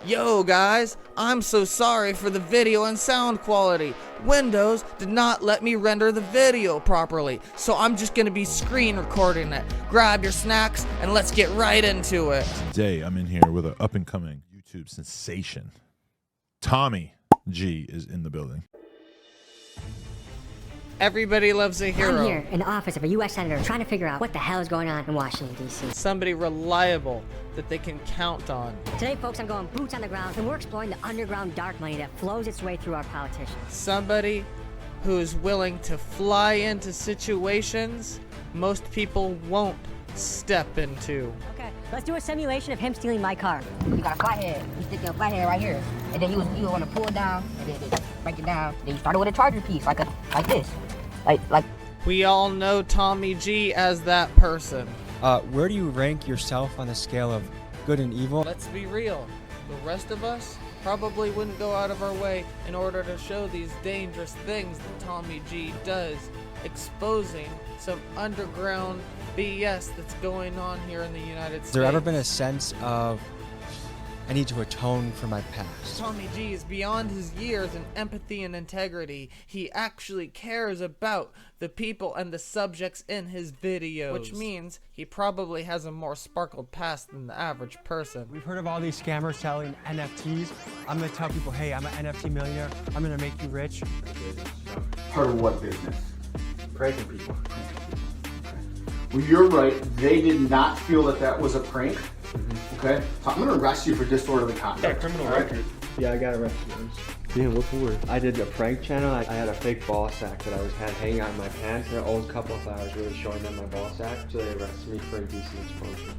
Yo guys, I'm so sorry for the video and sound quality. Windows did not let me render the video properly, so I'm just gonna be screen recording it. Grab your snacks and let's get right into it. Today I'm in here with an up-and-coming YouTube sensation. Tommy G is in the building. Everybody loves a hero. I'm here in the office of a U.S. Senator trying to figure out what the hell is going on in Washington, D.C. Somebody reliable that they can count on. Today, folks, I'm going boots on the ground, and we're exploring the underground dark money that flows its way through our politicians. Somebody who is willing to fly into situations most people won't step into. Okay, let's do a simulation of him stealing my car. You got a flathead. You stick your flathead right here, and then you want to pull it down, and then break it down. Then you started with a charger piece, like this, like. We all know Tommy G as that person. Where do you rank yourself on the scale of good and evil? Let's be real. The rest of us probably wouldn't go out of our way in order to show these dangerous things that Tommy G does, exposing some underground BS that's going on here in the United States. Has there ever been a sense of, I need to atone for my past? Tommy G is beyond his years in empathy and integrity. He actually cares about the people and the subjects in his videos, which means he probably has a more sparkled past than the average person. We've heard of all these scammers selling NFTs. I'm gonna tell people, hey, I'm an NFT millionaire. I'm gonna make you rich. Part of what business? Pranking people. Well, you're right. They did not feel that that was a prank. Okay? So I'm going to arrest you for disorderly conduct. Yeah, criminal record. Yeah, I got arrested once. Yeah, what for? I did a prank channel. I had a fake ball sack that I had hanging out in my pants, and an old couple of hours really showing them my ball sack, so they arrested me for indecent exposure.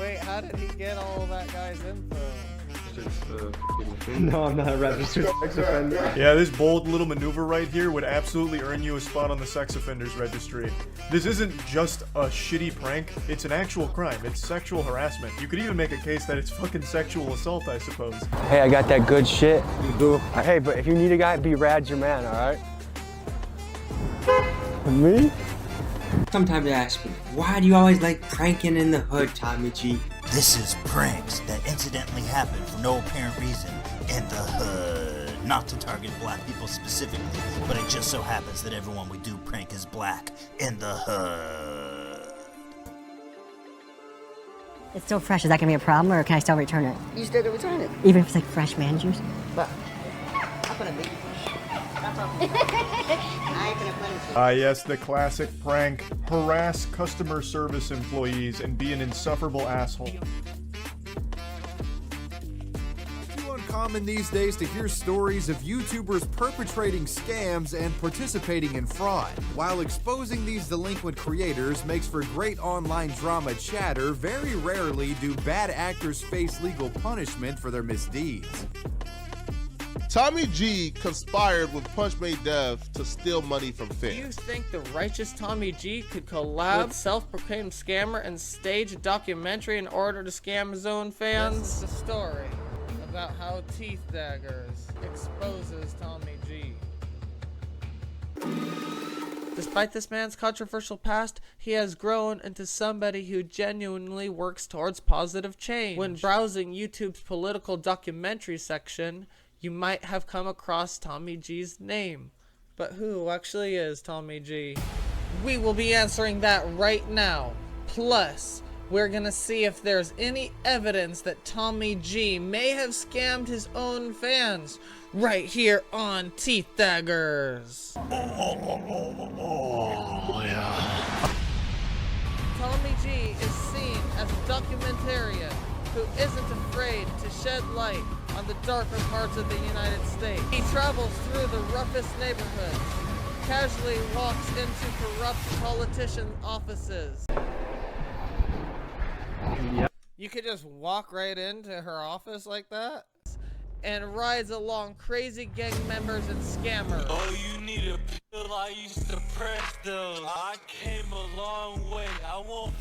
Wait, how did he get all of that guy's info? No, I'm not a registered sex offender. Yeah, this bold little maneuver right here would absolutely earn you a spot on the sex offenders registry. This isn't just a shitty prank, it's an actual crime. It's sexual harassment. You could even make a case that it's fucking sexual assault, I suppose. Hey, I got that good shit. You do? Hey, but if you need a guy, be Rad's your man, alright? Me? Sometimes they ask me, why do you always like pranking in the hood, Tommy G? This is pranks that incidentally happen for no apparent reason in the hood. Not to target black people specifically, but it just so happens that everyone we do prank is black in the hood. It's still fresh. Is that gonna be a problem, or can I still return it? You still gonna return it? Even if it's like fresh man juice? But I'm gonna make it. I ain't gonna punish you. Yes, the classic prank. Harass customer service employees and be an insufferable asshole. Too uncommon these days to hear stories of YouTubers perpetrating scams and participating in fraud. While exposing these delinquent creators makes for great online drama chatter, very rarely do bad actors face legal punishment for their misdeeds. Tommy G conspired with Punchmade Dev to steal money from fans. Do you think the righteous Tommy G could collab with self-proclaimed scammer and stage a documentary in order to scam his own fans? This is the story about how Teethdaggers exposes Tommy G. Despite this man's controversial past, he has grown into somebody who genuinely works towards positive change. When browsing YouTube's political documentary section, you might have come across Tommy G's name. But who actually is Tommy G? We will be answering that right now. Plus, we're gonna see if there's any evidence that Tommy G may have scammed his own fans right here on Teethdaggers. Oh, yeah. Tommy G is seen as a documentarian who isn't afraid to shed light on the darker parts of the United States. He travels through the roughest neighborhoods, casually walks into corrupt politician offices. You could just walk right into her office like that? And rides along crazy gang members and scammers. Oh, you need a pill I used to press those. I came a long way. I won't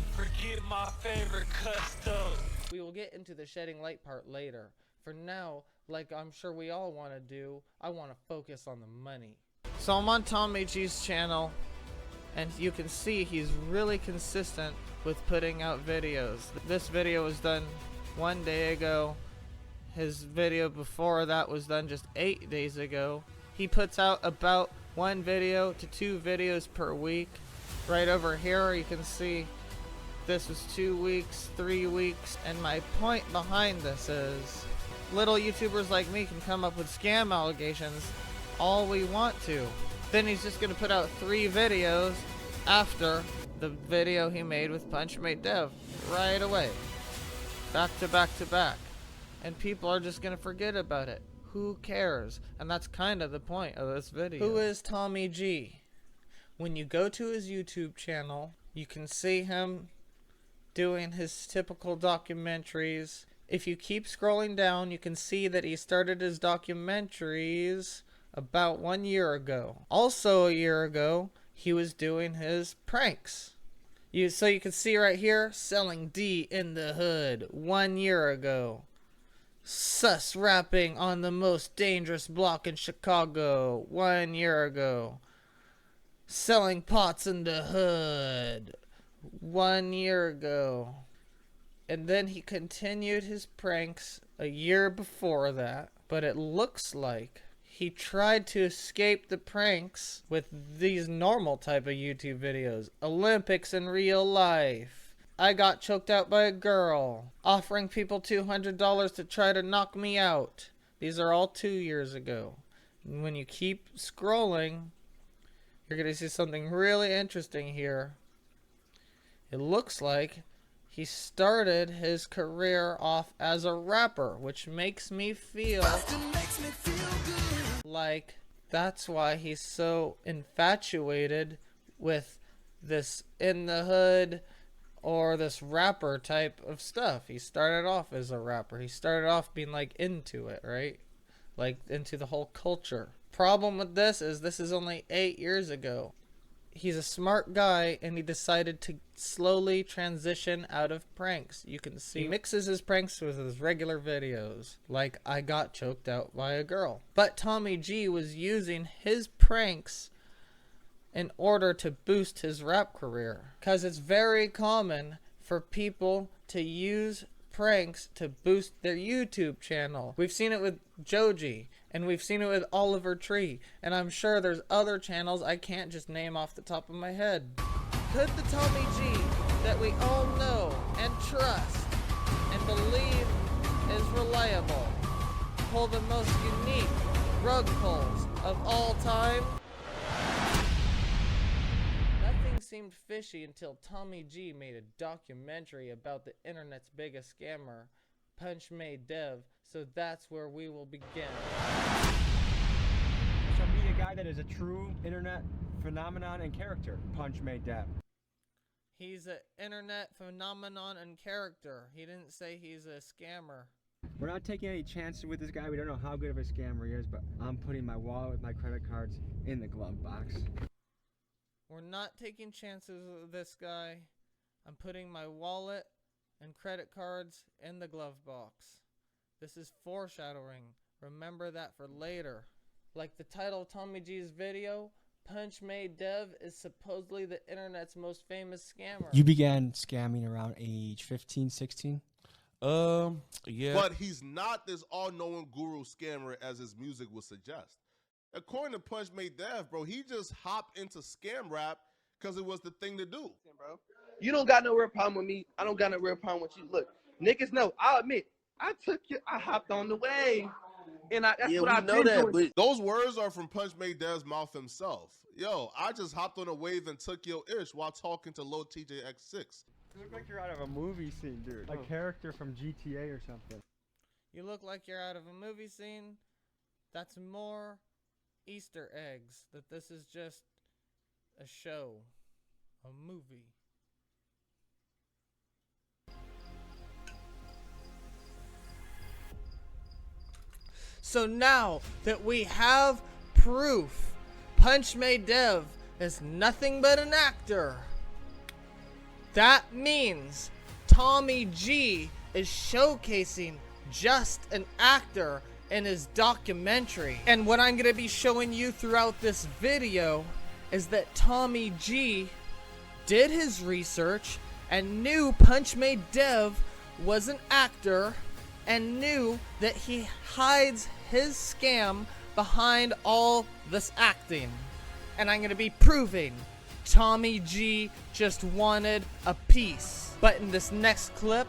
forget my favorite cuts though. We will get into the shedding light part later. For now, like I'm sure we all want to do, I want to focus on the money. So I'm on Tommy G's channel, And you can see he's really consistent with putting out videos. This video was done 1 day ago. His video before that was done just 8 days ago. He puts out about 1 video to 2 videos per week. Right over here you can see this was 2 weeks, 3 weeks, and my point behind this is little YouTubers like me can come up with scam allegations all we want to. Then he's just gonna put out 3 videos after the video he made with Punchmade Dev right away. Back to back to back. And people are just gonna forget about it. Who cares? And that's kind of the point of this video. Who is Tommy G? When you go to his YouTube channel, you can see him doing his typical documentaries. If you keep scrolling down, you can see that he started his documentaries about 1 year ago. Also a year ago, he was doing his pranks. So you can see right here, selling D in the hood 1 year ago. Sus rapping on the most dangerous block in Chicago 1 year ago. Selling pots in the hood 1 year ago. And then he continued his pranks a year before that, but it looks like he tried to escape the pranks with these normal type of YouTube videos. Olympics in real life. I got choked out by a girl. Offering people $200 to try to knock me out. These are all 2 years ago. And when you keep scrolling, you're going to see something really interesting here. It looks like he started his career off as a rapper, which makes me feel like that's why he's so infatuated with this in the hood or this rapper type of stuff. He started off as a rapper. He started off being like into it, right? Like into the whole culture. Problem with this is only 8 years ago. He's a smart guy and he decided to slowly transition out of pranks. You can see he mixes his pranks with his regular videos, like I got choked out by a girl. But Tommy G was using his pranks in order to boost his rap career, because it's very common for people to use pranks to boost their YouTube channel. We've seen it with Joji, and we've seen it with Oliver Tree, and I'm sure there's other channels I can't just name off the top of my head. Could the Tommy G that we all know and trust and believe is reliable pull the most unique rug pulls of all time? Nothing seemed fishy until Tommy G made a documentary about the internet's biggest scammer, Punchmade Dev, so that's where we will begin. So meet a guy that is a true internet phenomenon and character, Punchmade Dev. He's an internet phenomenon and character. He didn't say he's a scammer. We're not taking any chances with this guy. We don't know how good of a scammer he is, but I'm putting my wallet with my credit cards in the glove box. We're not taking chances with this guy. I'm putting my wallet and credit cards in the glove box. This is foreshadowing. Remember that for later. Like the title of Tommy G's video, Punchmade Dev is supposedly the internet's most famous scammer. You began scamming around age 15, 16? Yeah. But he's not this all-knowing guru scammer as his music would suggest. According to Punchmade Dev, bro, he just hopped into scam rap because it was the thing to do. Bro, you don't got no real problem with me. I don't got no real problem with you. Look, niggas know. I'll admit, I hopped on the wave. And that's what I've been doing. Those words are from Punchmade Dev's mouth himself. Yo, I just hopped on a wave and took your ish while talking to Lil TJX6. You look like you're out of a movie scene, dude. A character from GTA or something. You look like you're out of a movie scene. That's more Easter eggs. That this is just a show. A movie. So now that we have proof Punchmade Dev is nothing but an actor, that means Tommy G is showcasing just an actor in his documentary. And what I'm going to be showing you throughout this video is that Tommy G did his research and knew Punchmade Dev was an actor and knew that he hides his scam behind all this acting. And I'm gonna be proving Tommy G just wanted a piece. But in this next clip,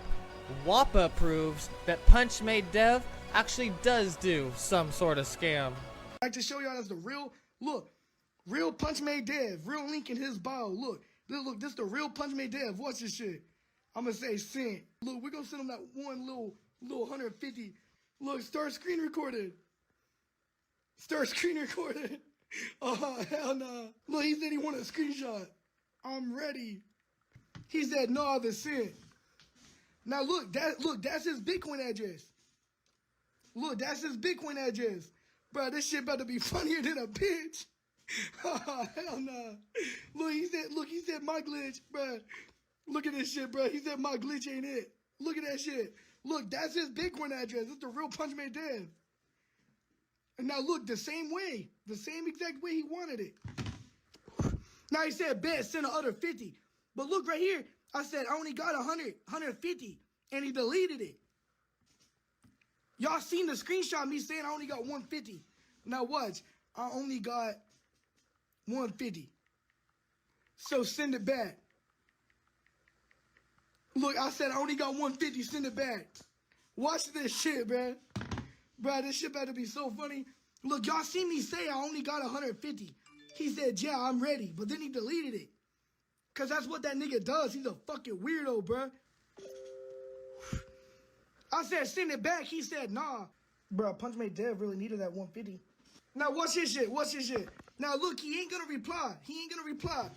Wappa proves that Punchmade Dev actually does do some sort of scam. I'd like to show y'all that's the real, look, real Punchmade Dev, real link in his bio. Look, this the real Punchmade Dev. Watch this shit. I'm gonna say send. Look, we're gonna send him that one little 150. Look, start screen recording. Start screen recording. Oh, hell no. Look, he said he wanted a screenshot. I'm ready. He said, no, the send. Now look, that's his Bitcoin address. Look, that's his Bitcoin address. Bro, this shit about to be funnier than a bitch. Oh, hell no. Look, he said my glitch, bro. Look at this shit, bro. He said my glitch ain't it. Look at that shit. Look, that's his Bitcoin address. It's the real Punchmade Dev. And now look, the same way. The same exact way he wanted it. Now he said, bet, send the other 50. But look right here. I said, I only got 150. And he deleted it. Y'all seen the screenshot of me saying I only got 150. Now watch. I only got 150. So send it back. Look, I said I only got 150. Send it back. Watch this shit, man. Bro, this shit about to be so funny. Look, y'all see me say I only got 150. He said, yeah, I'm ready. But then he deleted it. Because that's what that nigga does. He's a fucking weirdo, bro. I said, send it back. He said, nah. Bro, Punchmade Dev really needed that 150. Now, watch this shit. Watch this shit. Now, look, he ain't going to reply. He ain't going to reply.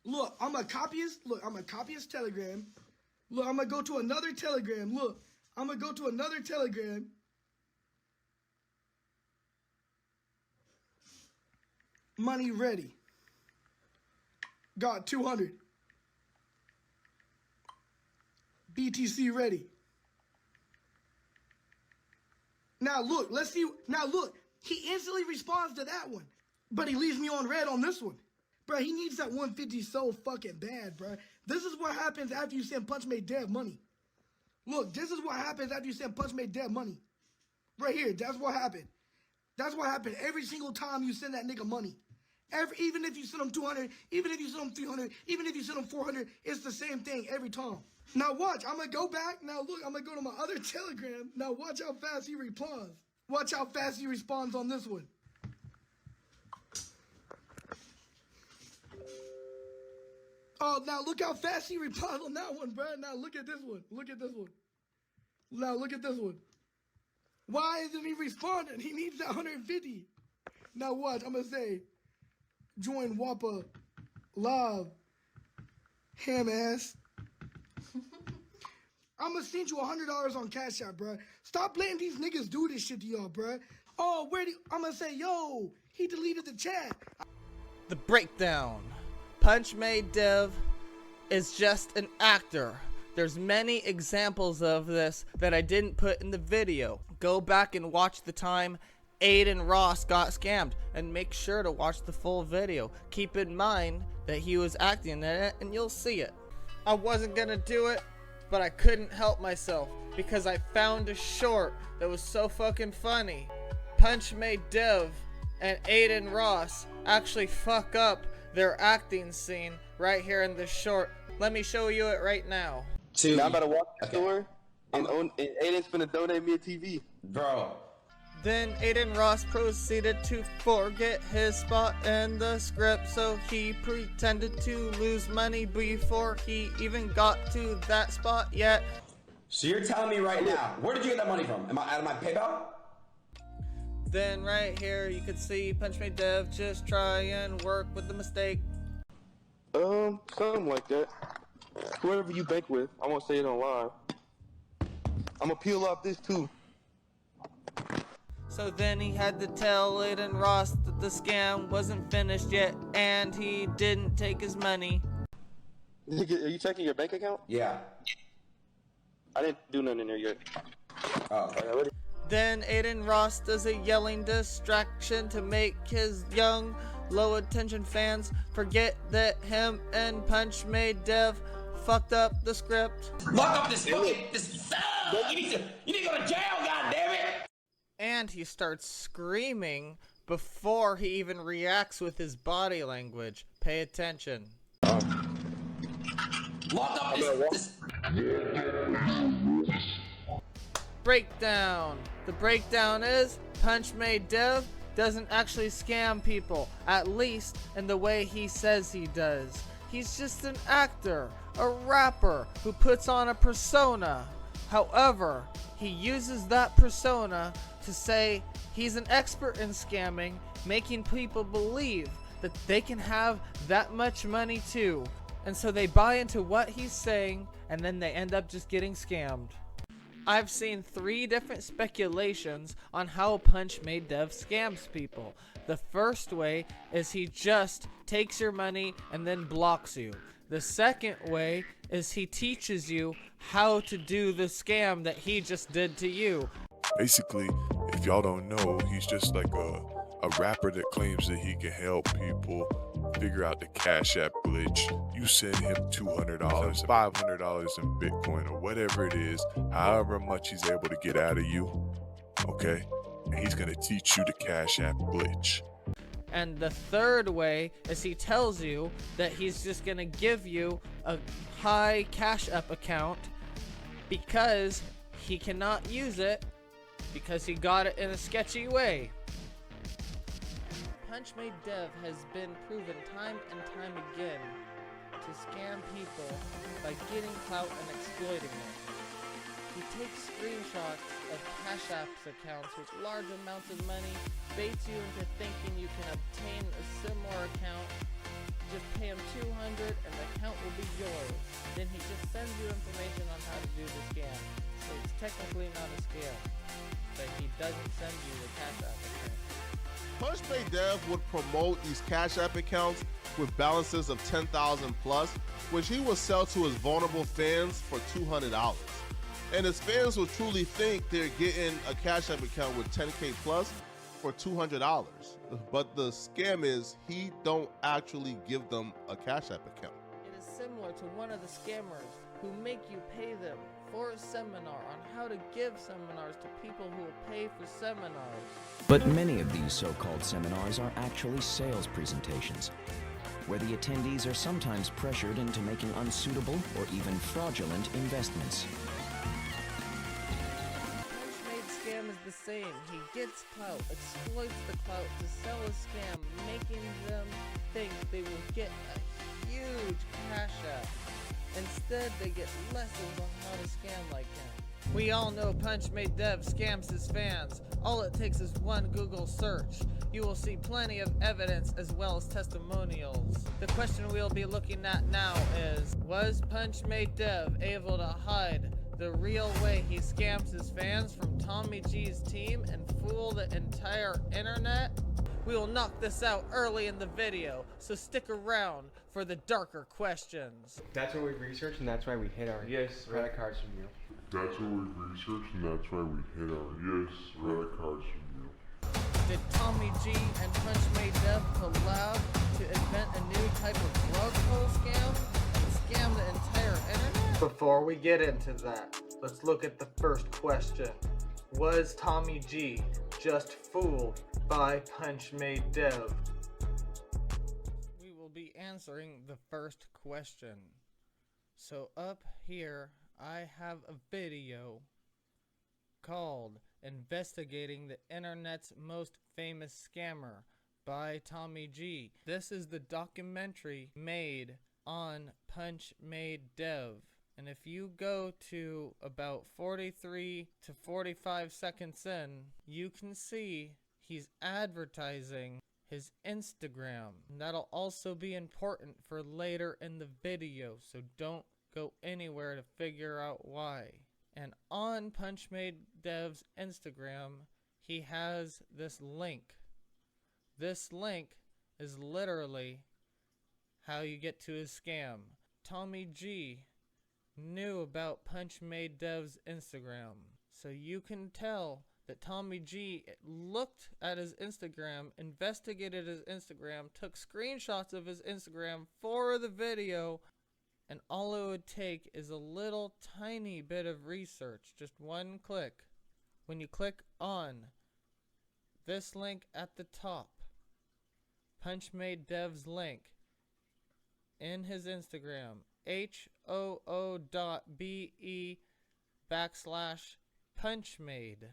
Look, I'm going to copy his. Look, I'm going to copy his Telegram. Look, I'm going to go to another Telegram. Look, I'm going to go to another Telegram. Money ready. Got 200. BTC ready. Now look, let's see. Now look, he instantly responds to that one. But he leaves me on red on this one. Bro, he needs that 150 so fucking bad, bro. This is what happens after you send Punchmade Dev money. Look, this is what happens after you send Punchmade Dev money. Right here, that's what happened. That's what happened every single time you send that nigga money. Even if you send him 200, even if you send him 300, even if you send him 400, it's the same thing every time. Now watch, I'm going to go back. Now look, I'm going to go to my other Telegram. Now watch how fast he replies. Watch how fast he responds on this one. Oh, now look how fast he replies on that one, bro. Now look at this one. Look at this one. Now look at this one. Why isn't he responding? He needs that 150. Now watch, I'm going to say, join Wappa live, ham ass. I'm going to send you $100 on Cash App, bro. Stop letting these niggas do this shit to y'all, bro. Oh, I'm going to say, yo, he deleted the chat. The breakdown. Punchmade Dev is just an actor. There's many examples of this that I didn't put in the video. Go back and watch the time Aiden Ross got scammed and make sure to watch the full video. Keep in mind that he was acting in it and you'll see it. I wasn't gonna do it, but I couldn't help myself because I found a short that was so fucking funny. Punchmade Dev and Aiden Ross actually fuck up their acting scene right here in this short. Let me show you it right now. Now I'm about to walk to the store and Aiden's gonna donate me a TV. Bro. Then Aiden Ross proceeded to forget his spot in the script, so he pretended to lose money before he even got to that spot yet. So you're telling me right now, where did you get that money from? Am I out of my PayPal? Then right here you could see Punchmade Dev just try and work with the mistake. Something like that. Whoever you bank with, I won't say it on live. I'm gonna peel off this too. So then he had to tell Aiden Ross that the scam wasn't finished yet and he didn't take his money. Are you checking your bank account? Yeah. I didn't do nothing in there yet. Oh. Then Aiden Ross does a yelling distraction to make his young low attention fans forget that him and Punchmade Dev fucked up the script. Lock up this fucking you need to go to jail, goddammit! And he starts screaming before he even reacts with his body language. Pay attention. Lock up this Breakdown. The breakdown is Punchmade Dev doesn't actually scam people, at least in the way he says he does. He's just an actor, a rapper who puts on a persona. However, he uses that persona to say he's an expert in scamming, making people believe that they can have that much money too. And so they buy into what he's saying, and then they end up just getting scammed. I've seen 3 different speculations on how Punchmade Dev scams people. The first way is he just takes your money and then blocks you. The second way is he teaches you how to do the scam that he just did to you. Basically, if y'all don't know, he's just like a rapper that claims that he can help people figure out the Cash App glitch. You send him $200, $500 in Bitcoin, or whatever it is, however much he's able to get out of you, okay? And he's gonna teach you the Cash App glitch. And the third way is he tells you that he's just gonna give you a high Cash App account because he cannot use it because he got it in a sketchy way. Punchmade Dev has been proven time and time again to scam people by getting clout and exploiting it. He takes screenshots of Cash App's accounts with large amounts of money, baits you into thinking you can obtain a similar account. Just pay him $200 and the account will be yours. Then he just sends you information on how to do the scam. So it's technically not a scam, but he doesn't send you the Cash App account. Punchmade Dev would promote these Cash App accounts with balances of $10,000 plus, which he would sell to his vulnerable fans for $200. And his fans will truly think they're getting a Cash App account with 10K plus for $200. But the scam is he don't actually give them a Cash App account. It is similar to one of the scammers who make you pay them for a seminar on how to give seminars to people who will pay for seminars. But many of these so-called seminars are actually sales presentations, where the attendees are sometimes pressured into making unsuitable or even fraudulent investments. Punchmade scam is the same. He gets clout, exploits the clout to sell a scam, making them think they will get a huge Cash App. Instead, they get lessons on how to scam like him. We all know Punchmade Dev scams his fans. All it takes is one Google search. You will see plenty of evidence as well as testimonials. The question we'll be looking at now is, was Punchmade Dev able to hide the real way he scams his fans from Tommy G's team and fool the entire internet? We will knock this out early in the video, so stick around for the darker questions. That's what we researched, and that's why we hid our credit cards from you. That's what we researched, and that's why we hid our credit cards from you. Did Tommy G and Punchmade Dev collab to invent a new type of rug pull scam and scam the entire internet? Before we get into that, let's look at the first question. Was Tommy G just fooled by Punchmade Dev? We will be answering the first question. So up here, I have a video called Investigating the Internet's Most Famous Scammer by Tommy G. This is the documentary made on Punchmade Dev. And if you go to about 43 to 45 seconds in, you can see he's advertising his Instagram. And that'll also be important for later in the video, so don't go anywhere to figure out why. And on Punchmade Dev's Instagram, he has this link. This link is literally how you get to his scam. Tommy G knew about Punchmade Dev's Instagram, so you can tell that Tommy G looked at his Instagram, investigated his Instagram, took screenshots of his Instagram for the video, and all it would take is a little tiny bit of research, just one click. When you click on this link at the top, Punchmade Dev's link in his Instagram, hoo.be/Punchmade.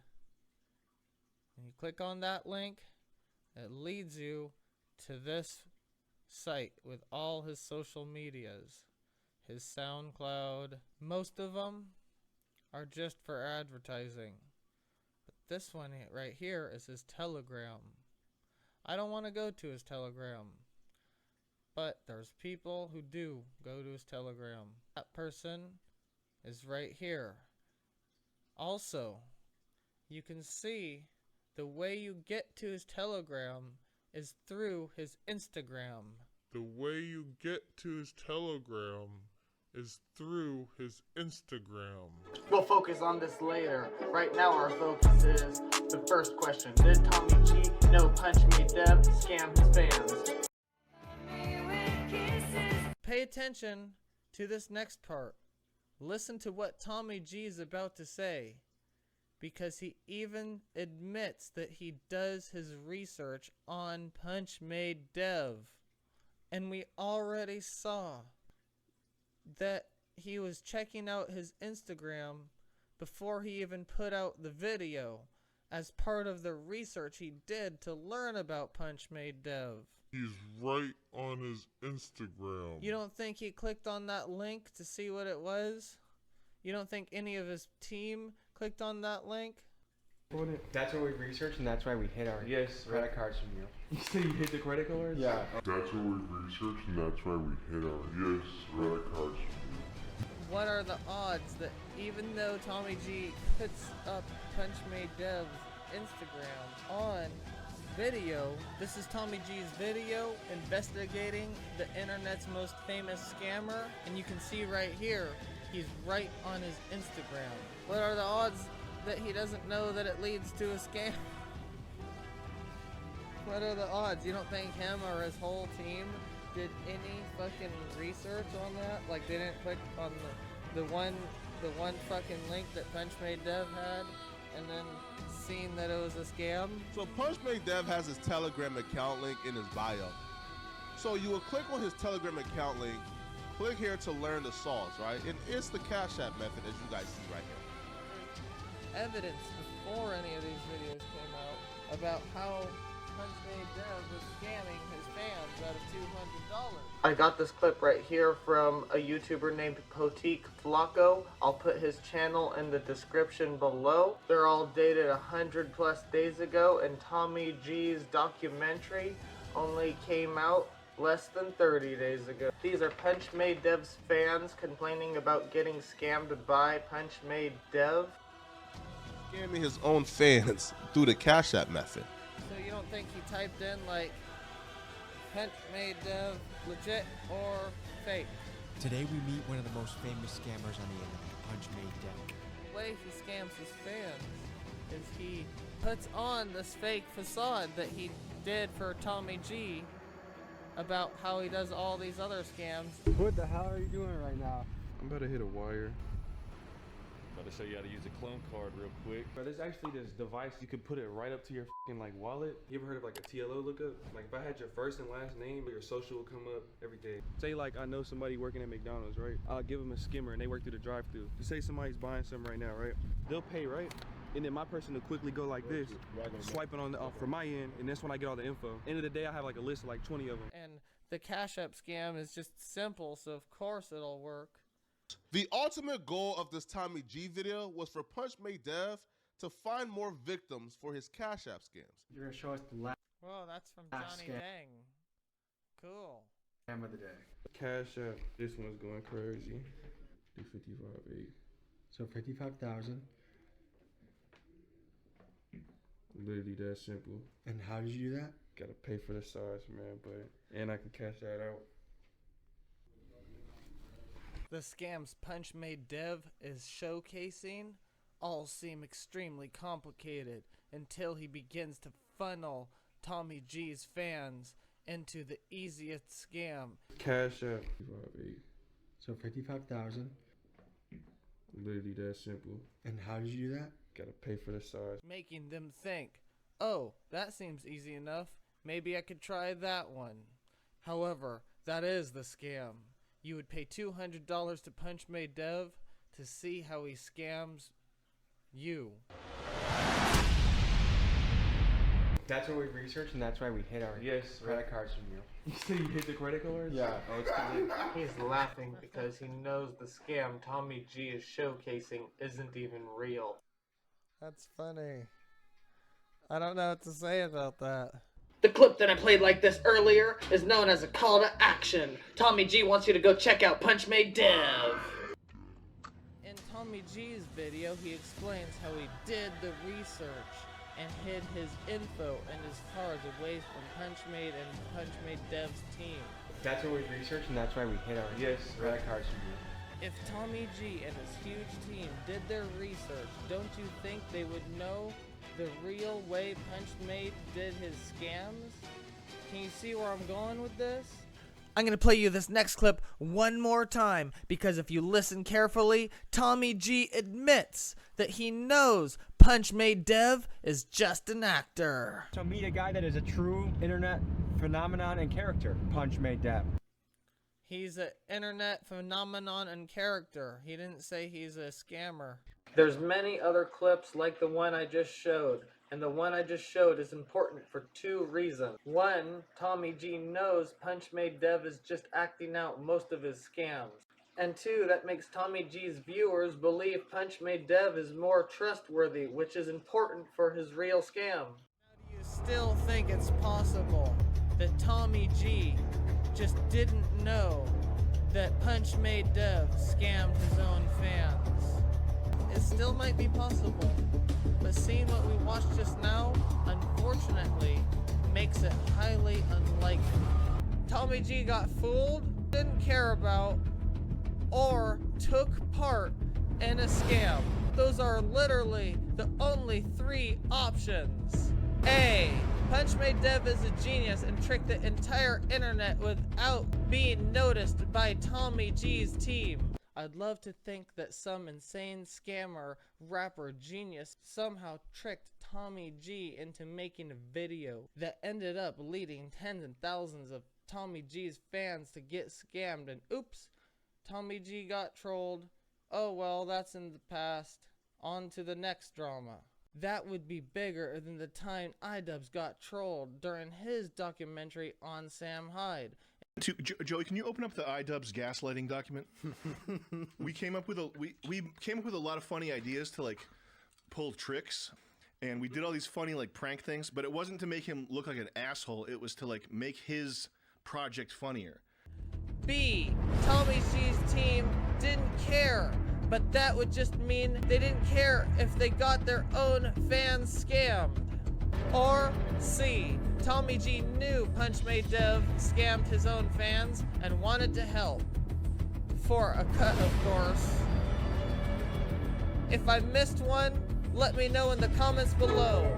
And you click on that link, it leads you to this site with all his social medias, his SoundCloud. Most of them are just for advertising. But this one right here is his Telegram. I don't want to go to his Telegram, but there's people who do go to his Telegram. That person is right here. Also, you can see the way you get to his Telegram is through his Instagram. The way you get to his Telegram is through his Instagram. We'll focus on this later. Right now our focus is the first question. Did Tommy G know Punchmade Dev scam his fans? Pay attention to this next part. Listen to what Tommy G is about to say, because he even admits that he does his research on Punchmade Dev. And we already saw that he was checking out his Instagram before he even put out the video as part of the research he did to learn about Punchmade Dev. He's right on his Instagram. You don't think he clicked on that link to see what it was? You don't think any of his team clicked on that link? That's what we researched, and that's why we hid our credit cards from you. You said you hid the credit cards? Yeah. That's what we researched, and that's why we hid our credit cards from you. What are the odds that even though Tommy G puts up Punchmade Dev's Instagram on video, this is Tommy G's video investigating the internet's most famous scammer, and you can see right here, he's right on his Instagram. What are the odds that he doesn't know that it leads to a scam? What are the odds? You don't think him or his whole team did any fucking research on that? Like they didn't click on the one fucking link that Punchmade Dev had and then seen that it was a scam? So Punchmade Dev has his Telegram account link in his bio. So you will click on his Telegram account link, click here to learn the sauce, right? And it's the Cash App method as you guys see right here. Evidence before any of these videos came out about how Punchmade Dev was scamming his fans out of $200. I got this clip right here from a YouTuber named Potique Flacco. I'll put his channel in the description below. They're all dated 100+ days ago, and Tommy G's documentary only came out less than 30 days ago. These are Punchmade Dev's fans complaining about getting scammed by Punchmade Dev. Scamming his own fans through the Cash App method. So you don't think he typed in like Punchmade Dev legit or fake? Today we meet one of the most famous scammers on the internet, Punchmade Dev. The way he scams his fans is he puts on this fake facade that he did for Tommy G about how he does all these other scams. What the hell are you doing right now? I'm about to hit a wire. About to show you how to use a clone card real quick. But there's actually this device, you could put it right up to your fucking like wallet. You ever heard of like a TLO lookup? Like if I had your first and last name, your social would come up every day. Say like I know somebody working at McDonald's, right? I'll give them a skimmer and they work through the drive-thru. You say somebody's buying something right now, right? They'll pay, right? And then my person will quickly go like this, swipe it on the from my end, and that's when I get all the info. End of the day, I have like a list of like 20 of them. And the Cash App scam is just simple, so of course it'll work. The ultimate goal of this Tommy G video was for Punchmade Dev to find more victims for his Cash App scams. You're gonna show us the last Whoa, that's from Johnny Dang. Cool. scam of the day. Cash App, this one's going crazy. Do 55.8. So 55,000. Literally that simple. And how did you do that? Gotta pay for the size, man, and I can cash that out. The scams Punchmade Dev is showcasing all seem extremely complicated until he begins to funnel Tommy G's fans into the easiest scam. Cash App. So 55,000. Literally that simple. And how did you do that? Gotta pay for the size. Making them think, oh, that seems easy enough. Maybe I could try that one. However, that is the scam. You would pay $200 to Punchmade Dev to see how he scams you. That's what we researched, and that's why we hid our credit cards from you. You said you hit the credit cards? Yeah. Oh, it's good. He's laughing because he knows the scam Tommy G is showcasing isn't even real. That's funny. I don't know what to say about that. The clip that I played like this earlier is known as a call to action. Tommy G wants you to go check out Punchmade Dev. In Tommy G's video, he explains how he did the research and hid his info and his cards away from Punchmade and Punchmade Dev's team. That's what we researched, and that's why we hid our credit cards from you. If Tommy G and his huge team did their research, don't you think they would know the real way Punchmade did his scams? Can you see where I'm going with this? I'm gonna play you this next clip one more time, because if you listen carefully, Tommy G admits that he knows Punchmade Dev is just an actor. So meet a guy that is a true internet phenomenon and character, Punchmade Dev. He's an internet phenomenon and character. He didn't say he's a scammer. There's many other clips like the one I just showed, and the one I just showed is important for two reasons. One, Tommy G knows Punchmade Dev is just acting out most of his scams. And two, that makes Tommy G's viewers believe Punchmade Dev is more trustworthy, which is important for his real scam. How do you still think it's possible that Tommy G just didn't know that Punchmade Dev scammed his own fans? It still might be possible, but seeing what we watched just now, unfortunately, makes it highly unlikely. Tommy G got fooled, didn't care about, or took part in a scam. Those are literally the only three options. A. Punchmade Dev is a genius and tricked the entire internet without being noticed by Tommy G's team. I'd love to think that some insane scammer, rapper, genius somehow tricked Tommy G into making a video that ended up leading tens and thousands of Tommy G's fans to get scammed, and oops, Tommy G got trolled. Oh well, that's in the past. On to the next drama. That would be bigger than the time iDubbbz got trolled during his documentary on Sam Hyde. Joey, can you open up the iDubbbz gaslighting document? we came up with a lot of funny ideas to like pull tricks, and we did all these funny like prank things, but it wasn't to make him look like an asshole. It was to like make his project funnier. B. Tommy G's team didn't care, but that would just mean they didn't care if they got their own fans scammed. Or C. Tommy G knew Punchmade Dev scammed his own fans and wanted to help. For a cut, of course. If I missed one, let me know in the comments below.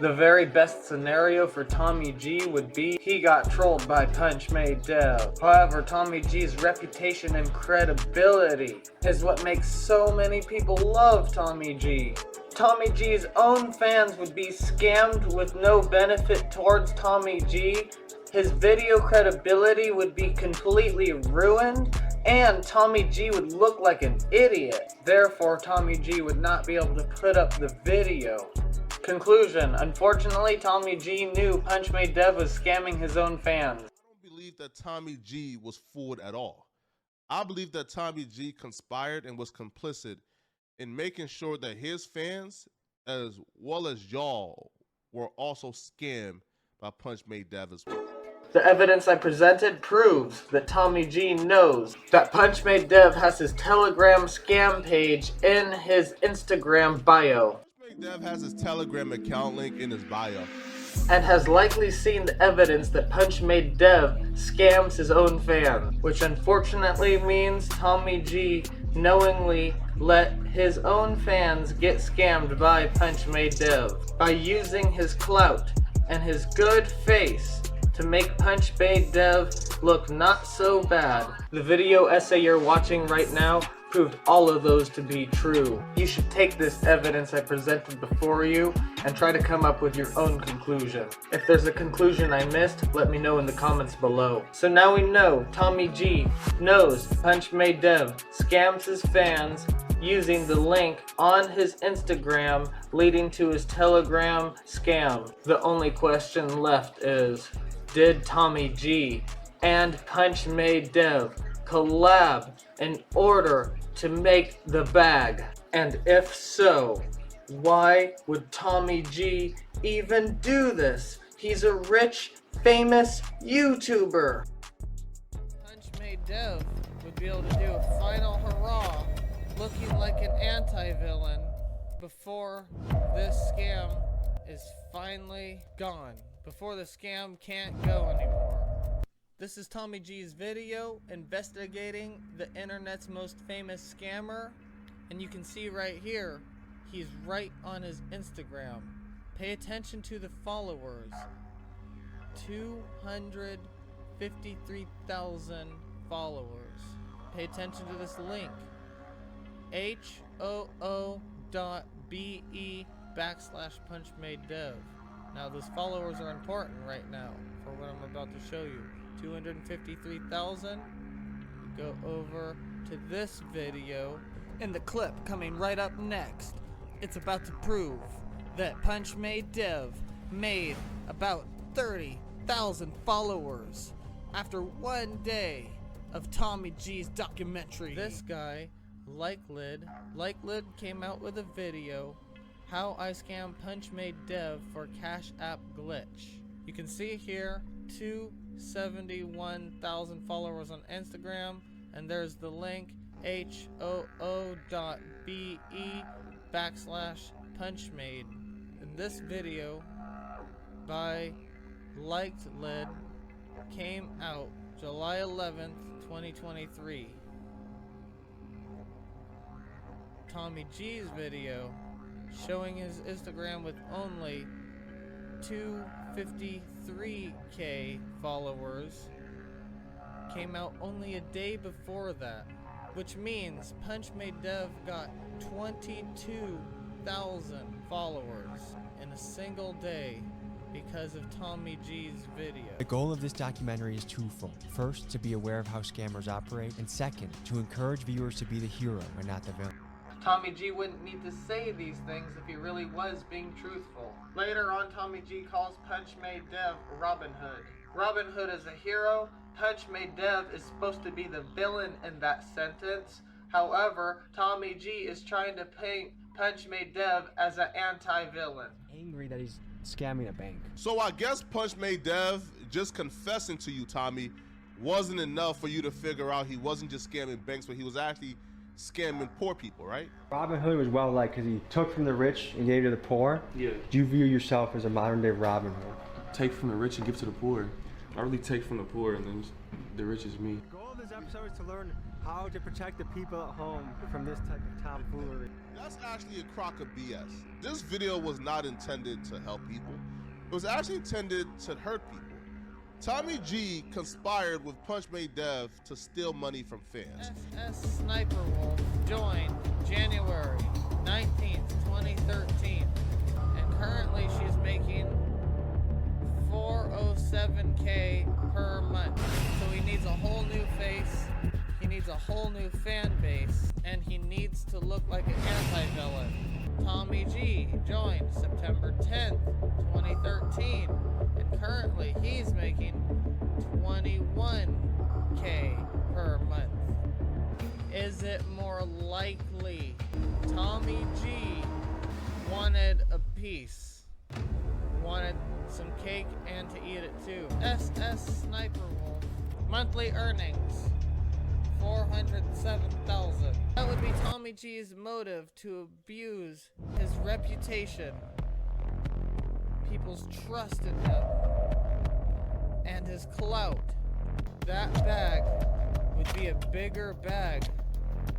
The very best scenario for Tommy G would be he got trolled by Punchmade Dev. However, Tommy G's reputation and credibility is what makes so many people love Tommy G. Tommy G's own fans would be scammed with no benefit towards Tommy G. His video credibility would be completely ruined, and Tommy G would look like an idiot. Therefore, Tommy G would not be able to put up the video. Conclusion: unfortunately, Tommy G knew Punchmade Dev was scamming his own fans. I don't believe that Tommy G was fooled at all. I believe that Tommy G conspired and was complicit in making sure that his fans, as well as y'all, were also scammed by Punchmade Dev as well. The evidence I presented proves that Tommy G knows that Punchmade Dev has his Telegram scam page in his Instagram bio. Punchmade Dev has his Telegram account link in his bio. And has likely seen the evidence that Punchmade Dev scams his own fans, which unfortunately means Tommy G knowingly let his own fans get scammed by Punchmade Dev by using his clout and his good face to make Punchmade Dev look not so bad. The video essay you're watching right now proved all of those to be true. You should take this evidence I presented before you and try to come up with your own conclusion. If there's a conclusion I missed, let me know in the comments below. So now we know Tommy G knows Punchmade Dev scams his fans using the link on his Instagram leading to his Telegram scam. The only question left is, did Tommy G and Punchmade Dev collab in order to make the bag? And if so, why would Tommy G even do this? He's a rich, famous YouTuber. Punchmade Dev would be able to do a final hurrah looking like an anti-villain before this scam is finally gone. Before the scam can't go anymore. This is Tommy G's video investigating the internet's most famous scammer, and you can see right here, he's right on his Instagram. Pay attention to the followers. 253,000 followers. Pay attention to this link. hoo.be/punchmadedev. Now those followers are important right now for what I'm about to show you. 253,000. Go over to this video in the clip coming right up next. It's about to prove that Punchmade Dev made about 30,000 followers after one day of Tommy G's documentary. This guy, Likelid came out with a video, How I Scam Punchmade Dev for Cash App Glitch. You can see here 271,000 followers on Instagram, and there's the link hoo.be/Punchmade. And this video by Likelid came out July 11th, 2023. Tommy G's video showing his Instagram with only 253K followers came out only a day before that, which means Punchmade Dev got 22,000 followers in a single day because of Tommy G's video. The goal of this documentary is twofold. First, to be aware of how scammers operate, and second, to encourage viewers to be the hero and not the villain. Tommy G wouldn't need to say these things if he really was being truthful. Later on, Tommy G calls Punchmade Dev Robin Hood. Robin Hood is a hero. Punchmade Dev is supposed to be the villain in that sentence. However, Tommy G is trying to paint Punchmade Dev as an anti-villain. Angry that he's scamming a bank. So I guess Punchmade Dev just confessing to you, Tommy, wasn't enough for you to figure out he wasn't just scamming banks, but he was actually scamming poor people, right? Robin Hood was well liked because he took from the rich and gave to the poor. Yeah. Do you view yourself as a modern day Robin Hood? Take from the rich and give to the poor. I really take from the poor, and then the rich is me. The goal of this episode is to learn how to protect the people at home from this type of tomfoolery. That's actually a crock of BS. This video was not intended to help people. It was actually intended to hurt people. Tommy G conspired with Punchmade Dev to steal money from fans. SS Sniper Wolf joined January 19th, 2013, and currently she's making 407K per month. So he needs a whole new face, he needs a whole new fan base, and he needs to look like an anti-villain. Tommy G joined September 10th, 2013, and currently he's making 21K per month. Is it more likely Tommy G wanted a piece, wanted some cake and to eat it too? SS Sniper Wolf, monthly earnings 407,000. That would be Tommy G's motive to abuse his reputation, people's trust in him, and his clout. That bag would be a bigger bag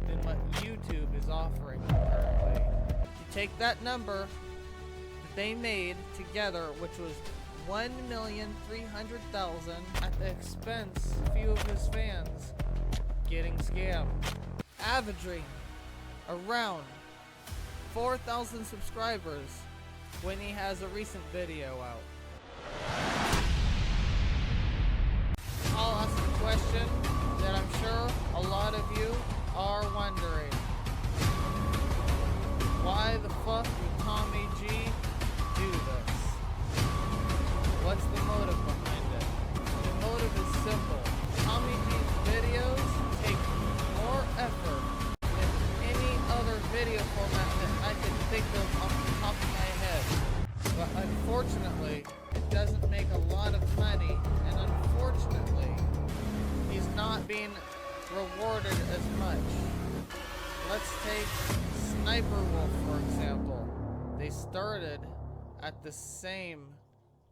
than what YouTube is offering currently. You take that number that they made together, which was 1,300,000 at the expense of a few of his fans getting scammed, averaging around 4,000 subscribers when he has a recent video out. I'll ask a question that I'm sure a lot of you are wondering. Why the fuck would Tommy G do this? What's the motive behind it? The motive is simple. Tommy G's videos take more effort than any other video format that I can think of off the top of my head. But unfortunately, it doesn't make a lot of money, and unfortunately, he's not being rewarded as much. Let's take Sniper Wolf, for example. They started at the same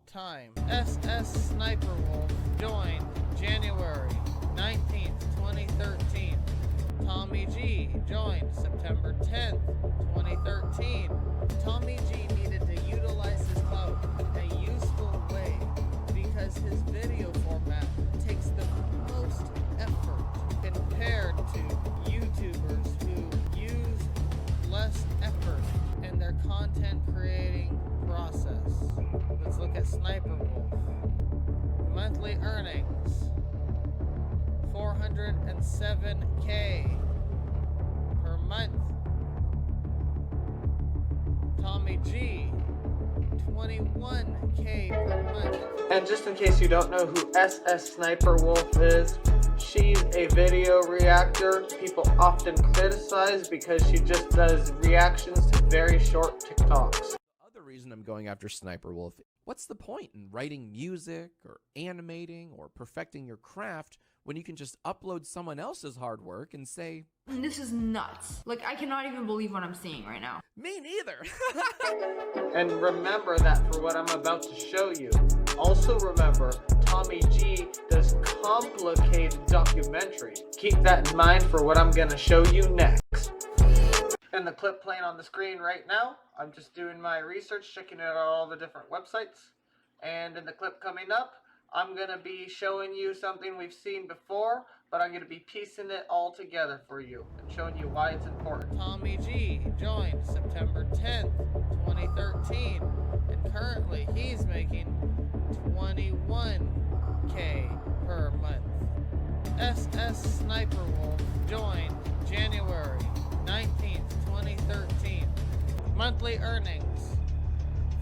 time. SS Sniper Wolf joined January 19th, 2013. Tommy G joined September 10th, 2013. Tommy G needed to utilize his clout in a useful way because his video format takes the most effort compared to YouTubers who use less effort in their content creating process. Let's look at Sniper Wolf. Monthly earnings 407K per month. Tommy G 21K per month. And just in case you don't know who SS Sniper Wolf is, she's a video reactor people often criticize because she just does reactions to very short TikToks. Other reason I'm going after Sniper Wolf, what's the point in writing music or animating or perfecting your craft when you can just upload someone else's hard work and say, this is nuts. Like, I cannot even believe what I'm seeing right now. Me neither. And remember that for what I'm about to show you. Also remember, Tommy G does complicated documentary. Keep that in mind for what I'm gonna show you next. And the clip playing on the screen right now, I'm just doing my research, checking out all the different websites. And in the clip coming up, I'm gonna be showing you something we've seen before, but I'm gonna be piecing it all together for you and showing you why it's important. Tommy G joined September 10th, 2013, and currently he's making 21K per month. SS Sniper Wolf joined January 19th, 2013. Monthly earnings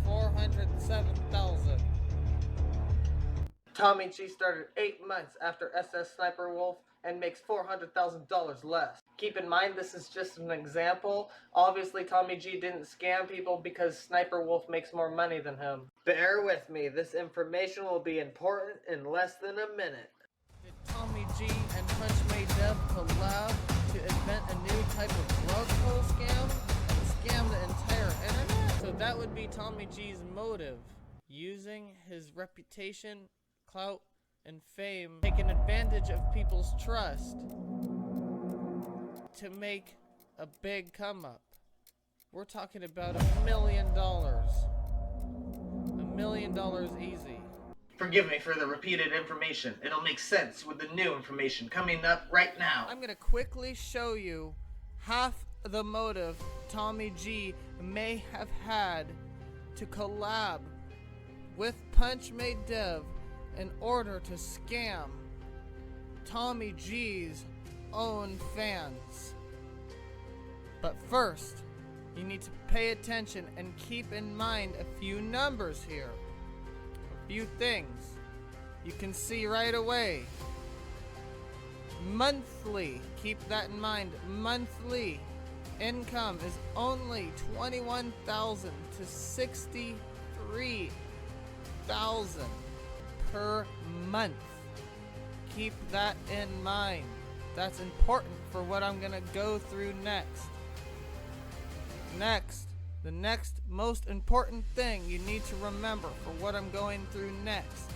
407,000. Tommy G started 8 months after SS Sniper Wolf and makes $400,000 less. Keep in mind this is just an example. Obviously Tommy G didn't scam people because Sniper Wolf makes more money than him. Bear with me, this information will be important in less than a minute. Did Tommy G and Punchmade Dev collab to invent a new type of drug pull scam and scam the entire internet? So that would be Tommy G's motive, using his reputation, clout, and fame, taking advantage of people's trust to make a big come up. We're talking about $1 million. $1 million easy. Forgive me for the repeated information. It'll make sense with the new information coming up right now. I'm gonna quickly show you half the motive Tommy G may have had to collab with Punchmade Dev in order to scam Tommy G's own fans. But first, you need to pay attention and keep in mind a few numbers here. A few things you can see right away. Monthly, keep that in mind, monthly income is only $21,000 to $63,000 per month. Keep that in mind. That's important for what I'm gonna go through next. The next most important thing you need to remember for what I'm going through next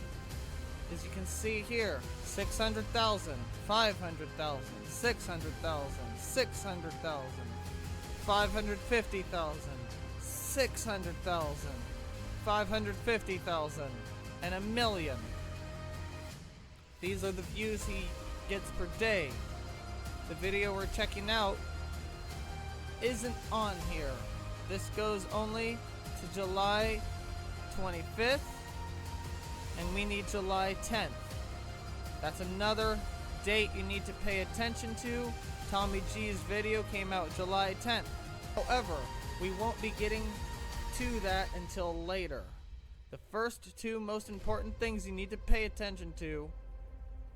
As you can see here, 600,000, 500,000, 600,000, 600,000, 550,000, 600,000, 550,000, and 1,000,000. These are the views he gets per day. The video we're checking out isn't on here. This goes only to July 25th, and we need July 10th. That's another date you need to pay attention to. Tommy G's video came out July 10th. However, we won't be getting to that until later. The first two most important things you need to pay attention to,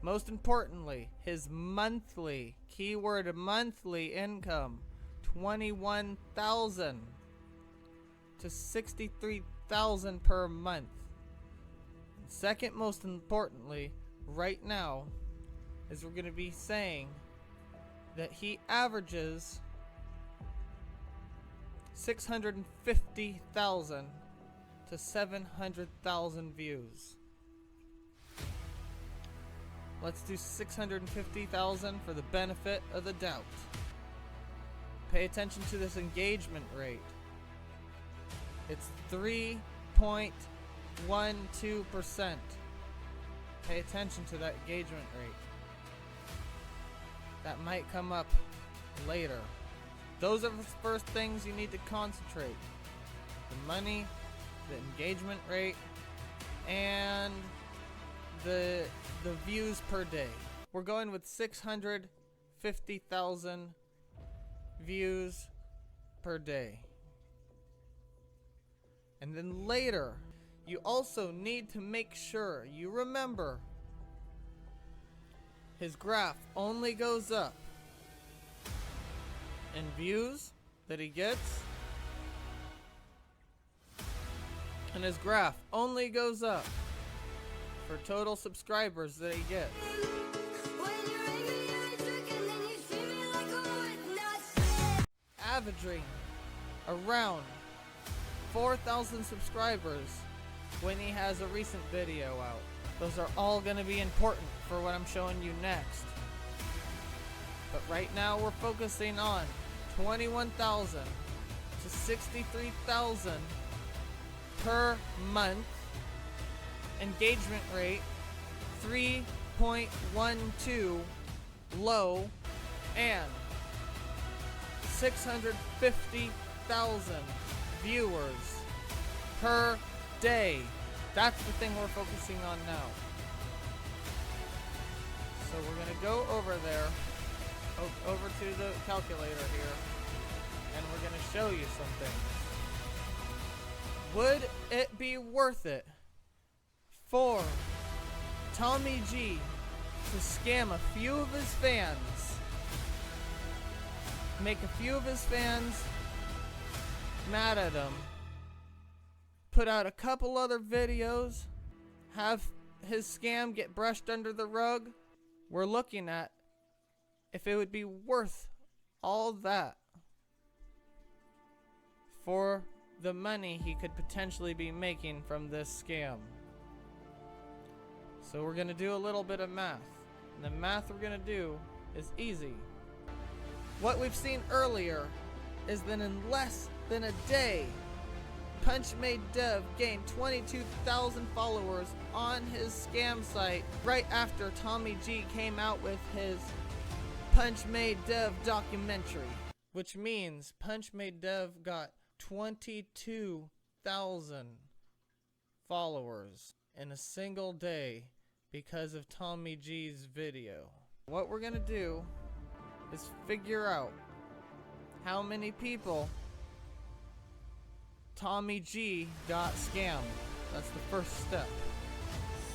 most importantly, his monthly, keyword monthly income, 21,000 to 63,000 per month. Second most importantly, right now, is we're going to be saying that he averages 650,000 to 700,000 views. Let's do 650,000 for the benefit of the doubt. Pay attention to this engagement rate. It's 3.12%. Pay attention to that engagement rate. That might come up later. Those are the first things you need to concentrate. The money, the engagement rate, and the views per day. We're going with 650,000 views per day. And then later, you also need to make sure you remember his graph only goes up in views that he gets, and his graph only goes up for total subscribers that he gets. Averaging around 4,000 subscribers when he has a recent video out. Those are all going to be important for what I'm showing you next. But right now we're focusing on 21,000 to 63,000 per month. Engagement rate 3.12 low, and 650,000 viewers per day. That's the thing we're focusing on now. So we're gonna go over there, over to the calculator here, and we're gonna show you something. Would it be worth it for Tommy G to scam a few of his fans, make a few of his fans mad at him, put out a couple other videos, have his scam get brushed under the rug? We're looking at if it would be worth all that for the money he could potentially be making from this scam. So we're going to do a little bit of math. And the math we're going to do is easy. What we've seen earlier is that in less than a day, Punchmade Dev gained 22,000 followers on his scam site right after Tommy G came out with his Punchmade Dev documentary. Which means Punchmade Dev got 22,000 followers in a single day because of Tommy G's video. What we're gonna do is figure out how many people Tommy G got scammed. That's the first step.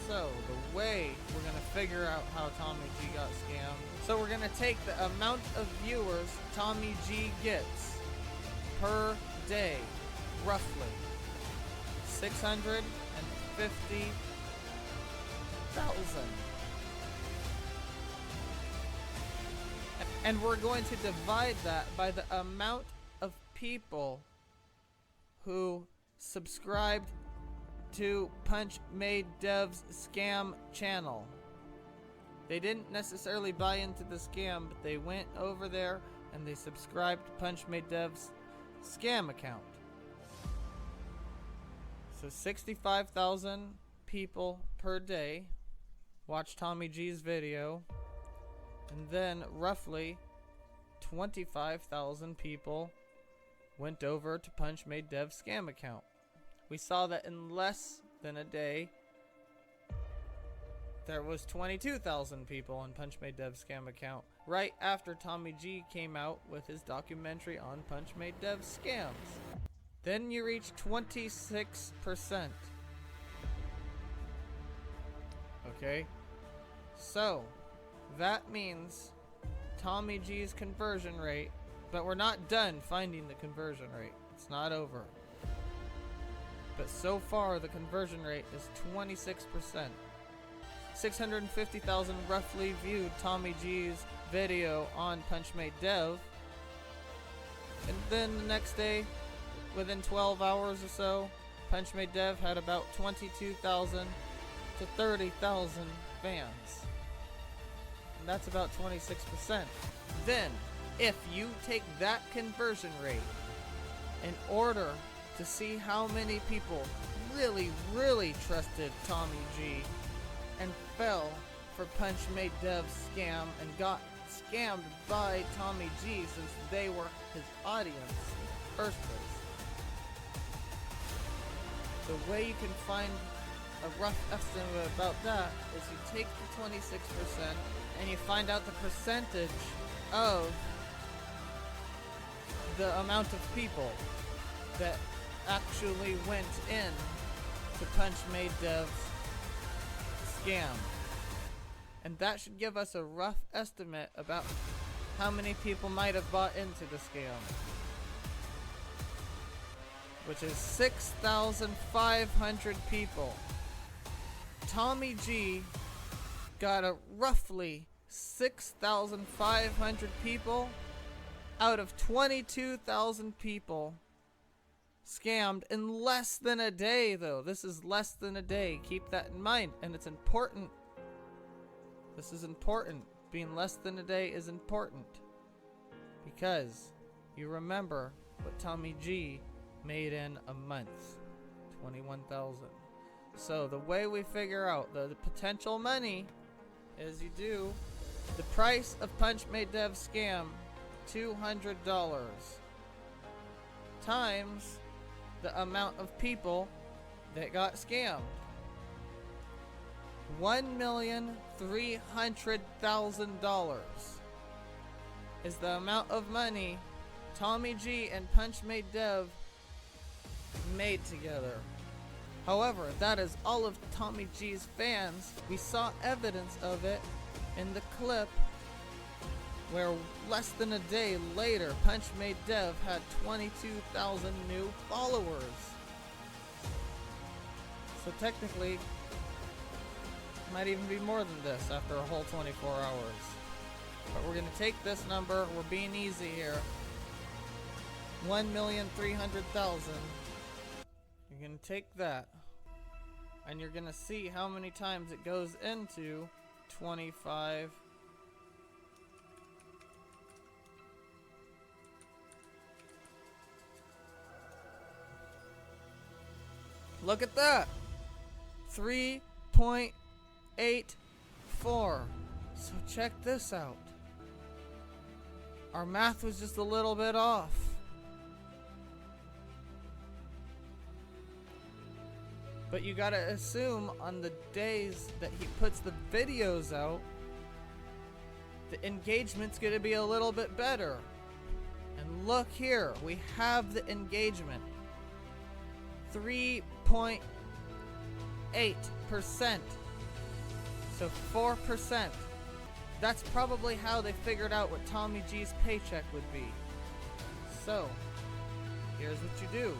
So the way we're gonna figure out how Tommy G got scammed, so we're gonna take the amount of viewers Tommy G gets per day, roughly 650,000, and we're going to divide that by the amount of people who subscribed to Punchmade Dev's scam channel. They didn't necessarily buy into the scam, but they went over there and they subscribed to Punchmade Dev's scam account. So 65,000 people per day watch Tommy G's video, and then roughly 25,000 people went over to Punchmade Dev's scam account. We saw that in less than a day, there was 22,000 people on Punchmade Dev's scam account, right after Tommy G came out with his documentary on Punchmade Dev's scams. Then you reach 26%. Okay? So, that means Tommy G's conversion rate, but we're not done finding the conversion rate. It's not over. But so far, the conversion rate is 26%. 650,000 roughly viewed Tommy G's video on Punchmade Dev. And then the next day, within 12 hours or so, Punchmade Dev had about 22,000 to 30,000 fans. And that's about 26%. Then, if you take that conversion rate in order to see how many people really trusted Tommy G and fell for Punchmade Dev's scam and got scammed by Tommy G since they were his audience in the first place. The way you can find a rough estimate about that is you take the 26% and you find out the percentage of the amount of people that actually went in to Punchmade Dev's scam. And that should give us a rough estimate about how many people might have bought into the scam. Which is 6,500 people. Tommy G got a roughly 6,500 people out of 22,000 people scammed in less than a day, though. This is less than a day. Keep that in mind. And it's important. This is important. Being less than a day is important. Because you remember what Tommy G made in a month. 21,000. So the way we figure out the potential money is you do the price of Punchmade Dev scam, $200, times the amount of people that got scammed. $1,300,000 is the amount of money Tommy G and Punchmade Dev made together. However, that is all of Tommy G's fans. We saw evidence of it in the clip where less than a day later, Punchmade Dev had 22,000 new followers. So technically, it might even be more than this after a whole 24 hours. But we're going to take this number, we're being easy here, 1,300,000. You're going to take that, and you're going to see how many times it goes into 25. Look at that! 3.84. So check this out. Our math was just a little bit off. But you gotta assume on the days that he puts the videos out, the engagement's gonna be a little bit better. And look here, we have the engagement. 3.8%. So 4%. That's probably how they figured out what Tommy G's paycheck would be. So, here's what you do.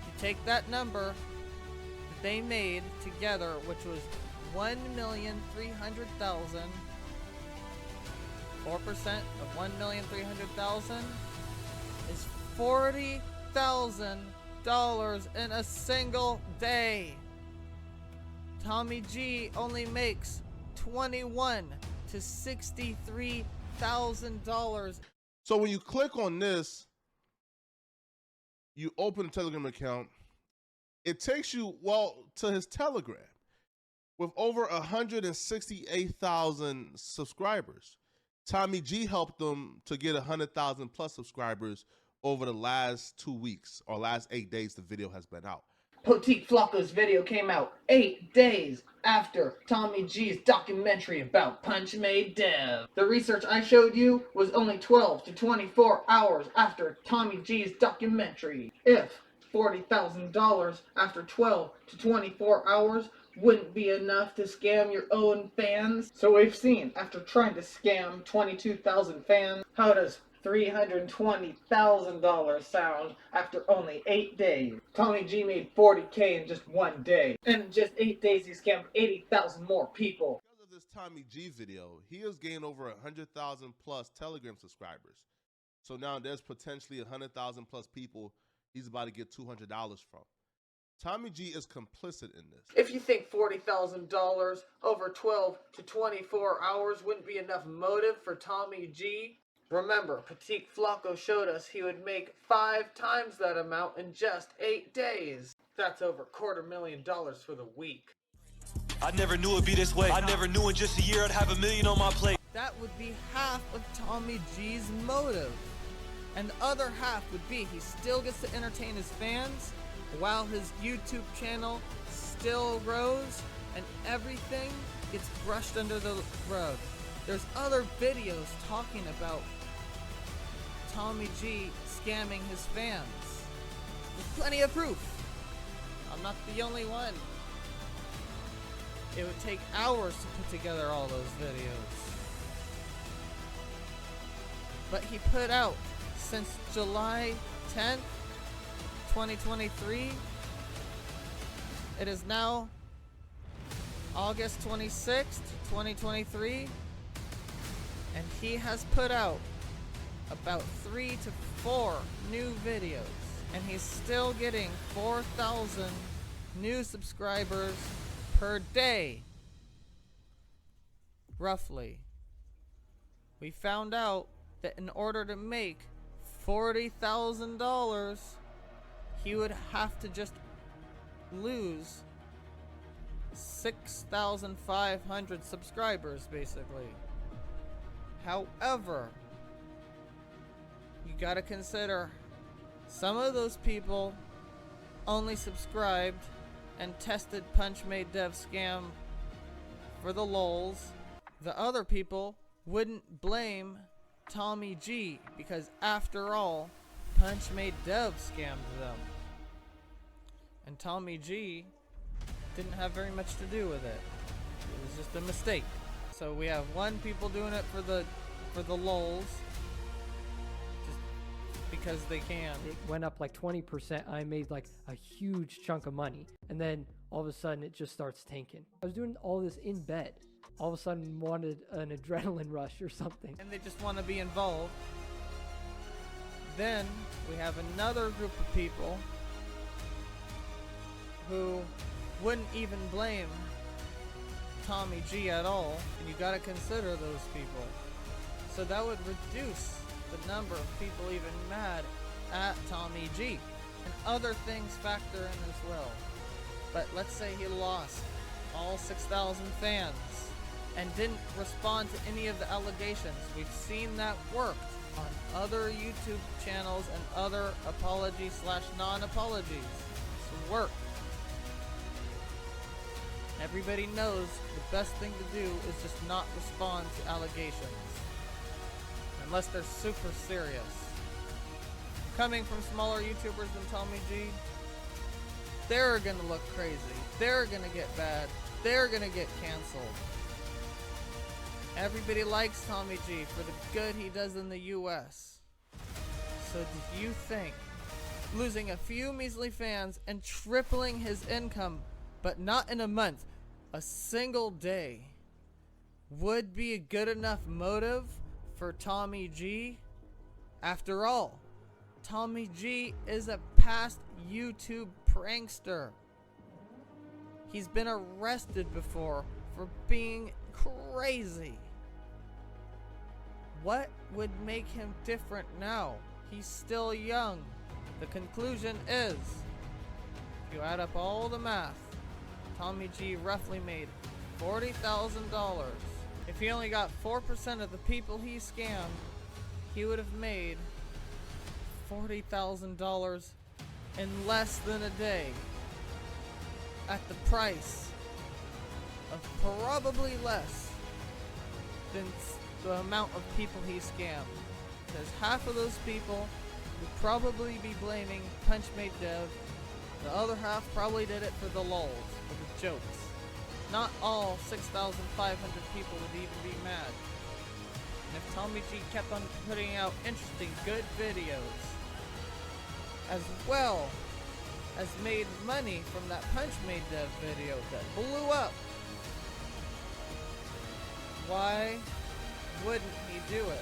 You take that number that they made together, which was 1,300,000. 4% of 1,300,000 is $40,000 in a single day. Tommy G only makes $21,000 to $63,000. So when you click on this, you open a Telegram account, it takes you, well, to his Telegram with over 168,000 subscribers. Tommy G helped them to get 100,000 plus subscribers over the last 2 weeks or last 8 days the video has been out. Potique Flocko's video came out 8 days after Tommy G's documentary about Punchmade Dev. The research I showed you was only 12 to 24 hours after Tommy G's documentary. If $40,000 after 12 to 24 hours wouldn't be enough to scam your own fans. So we've seen, after trying to scam 22,000 fans, how does $320,000 sound after only 8 days? Tommy G made $40K in just 1 day. And in just 8 days, he scammed 80,000 more people. Because of this Tommy G video, he has gained over 100,000 plus Telegram subscribers. So now there's potentially 100,000 plus people he's about to get $200 from. Tommy G is complicit in this. If you think $40,000 over 12 to 24 hours wouldn't be enough motive for Tommy G, remember, Potique Flocko showed us he would make 5 times that amount in just 8 days. That's over $250,000 for the week. I never knew it'd be this way. I never knew in just a year I'd have $1 million on my plate. That would be half of Tommy G's motive. And the other half would be he still gets to entertain his fans while his YouTube channel still grows and everything gets brushed under the rug. There's other videos talking about Tommy G scamming his fans. There's plenty of proof. I'm not the only one. It would take hours to put together all those videos. But he put out, since July 10th, 2023, it is now August 26th, 2023, and he has put out about 3 to 4 new videos, and he's still getting 4,000 new subscribers per day, roughly. We found out that in order to make $40,000, he would have to just lose 6,500 subscribers, basically. However, you gotta consider some of those people only subscribed and tested Punchmade Dev scam for the lols. The other people wouldn't blame Tommy G because, after all, Punchmade Dev scammed them. And Tommy G didn't have very much to do with it. It was just a mistake. So we have one people doing it for the lols, just because they can. It went up like 20%. I made like a huge chunk of money, and then all of a sudden it just starts tanking. I was doing all this in bed. All of a sudden wanted an adrenaline rush or something. And they just want to be involved. Then we have another group of people who wouldn't even blame Tommy G at all, and you gotta consider those people. So that would reduce the number of people even mad at Tommy G. And other things factor in as well. But let's say he lost all 6,000 fans and didn't respond to any of the allegations. We've seen that worked on other YouTube channels and other apology/non-apologies. It's worked. Everybody knows the best thing to do is just not respond to allegations. Unless they're super serious. Coming from smaller YouTubers than Tommy G, they're gonna look crazy. They're gonna get bad. They're gonna get canceled. Everybody likes Tommy G for the good he does in the US. So do you think losing a few measly fans and tripling his income, but not in a month, a single day, would be a good enough motive for Tommy G? After all, Tommy G is a past YouTube prankster. He's been arrested before for being crazy. What would make him different now? He's still young. The conclusion is, if you add up all the math, Tommy G roughly made $40,000. If he only got 4% of the people he scammed, he would have made $40,000 in less than a day. At the price of probably less than the amount of people he scammed. Because half of those people would probably be blaming Punchmade Dev. The other half probably did it for the lulz, for the jokes. Not all 6,500 people would even be mad. And if Tommy G kept on putting out interesting, good videos, as well as made money from that Punchmade Dev video that blew up, why wouldn't he do it?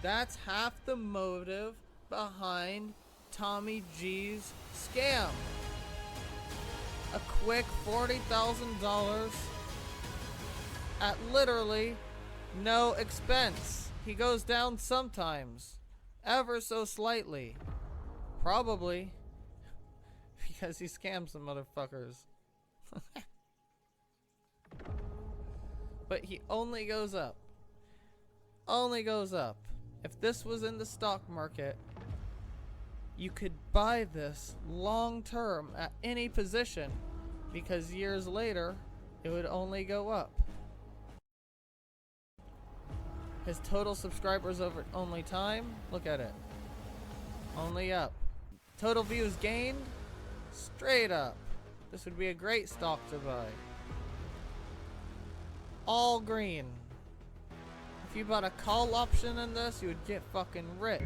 That's half the motive behind Tommy G's scam. A quick $40,000 at literally no expense. He goes down sometimes, ever so slightly. Probably because he scams some motherfuckers. But he only goes up. Only goes up. If this was in the stock market, you could buy this long term at any position, because years later it would only go up. His total subscribers over only time, look at it, only up. Total views gained, straight up. This would be a great stock to buy. All green. If you bought a call option in this, you would get fucking rich.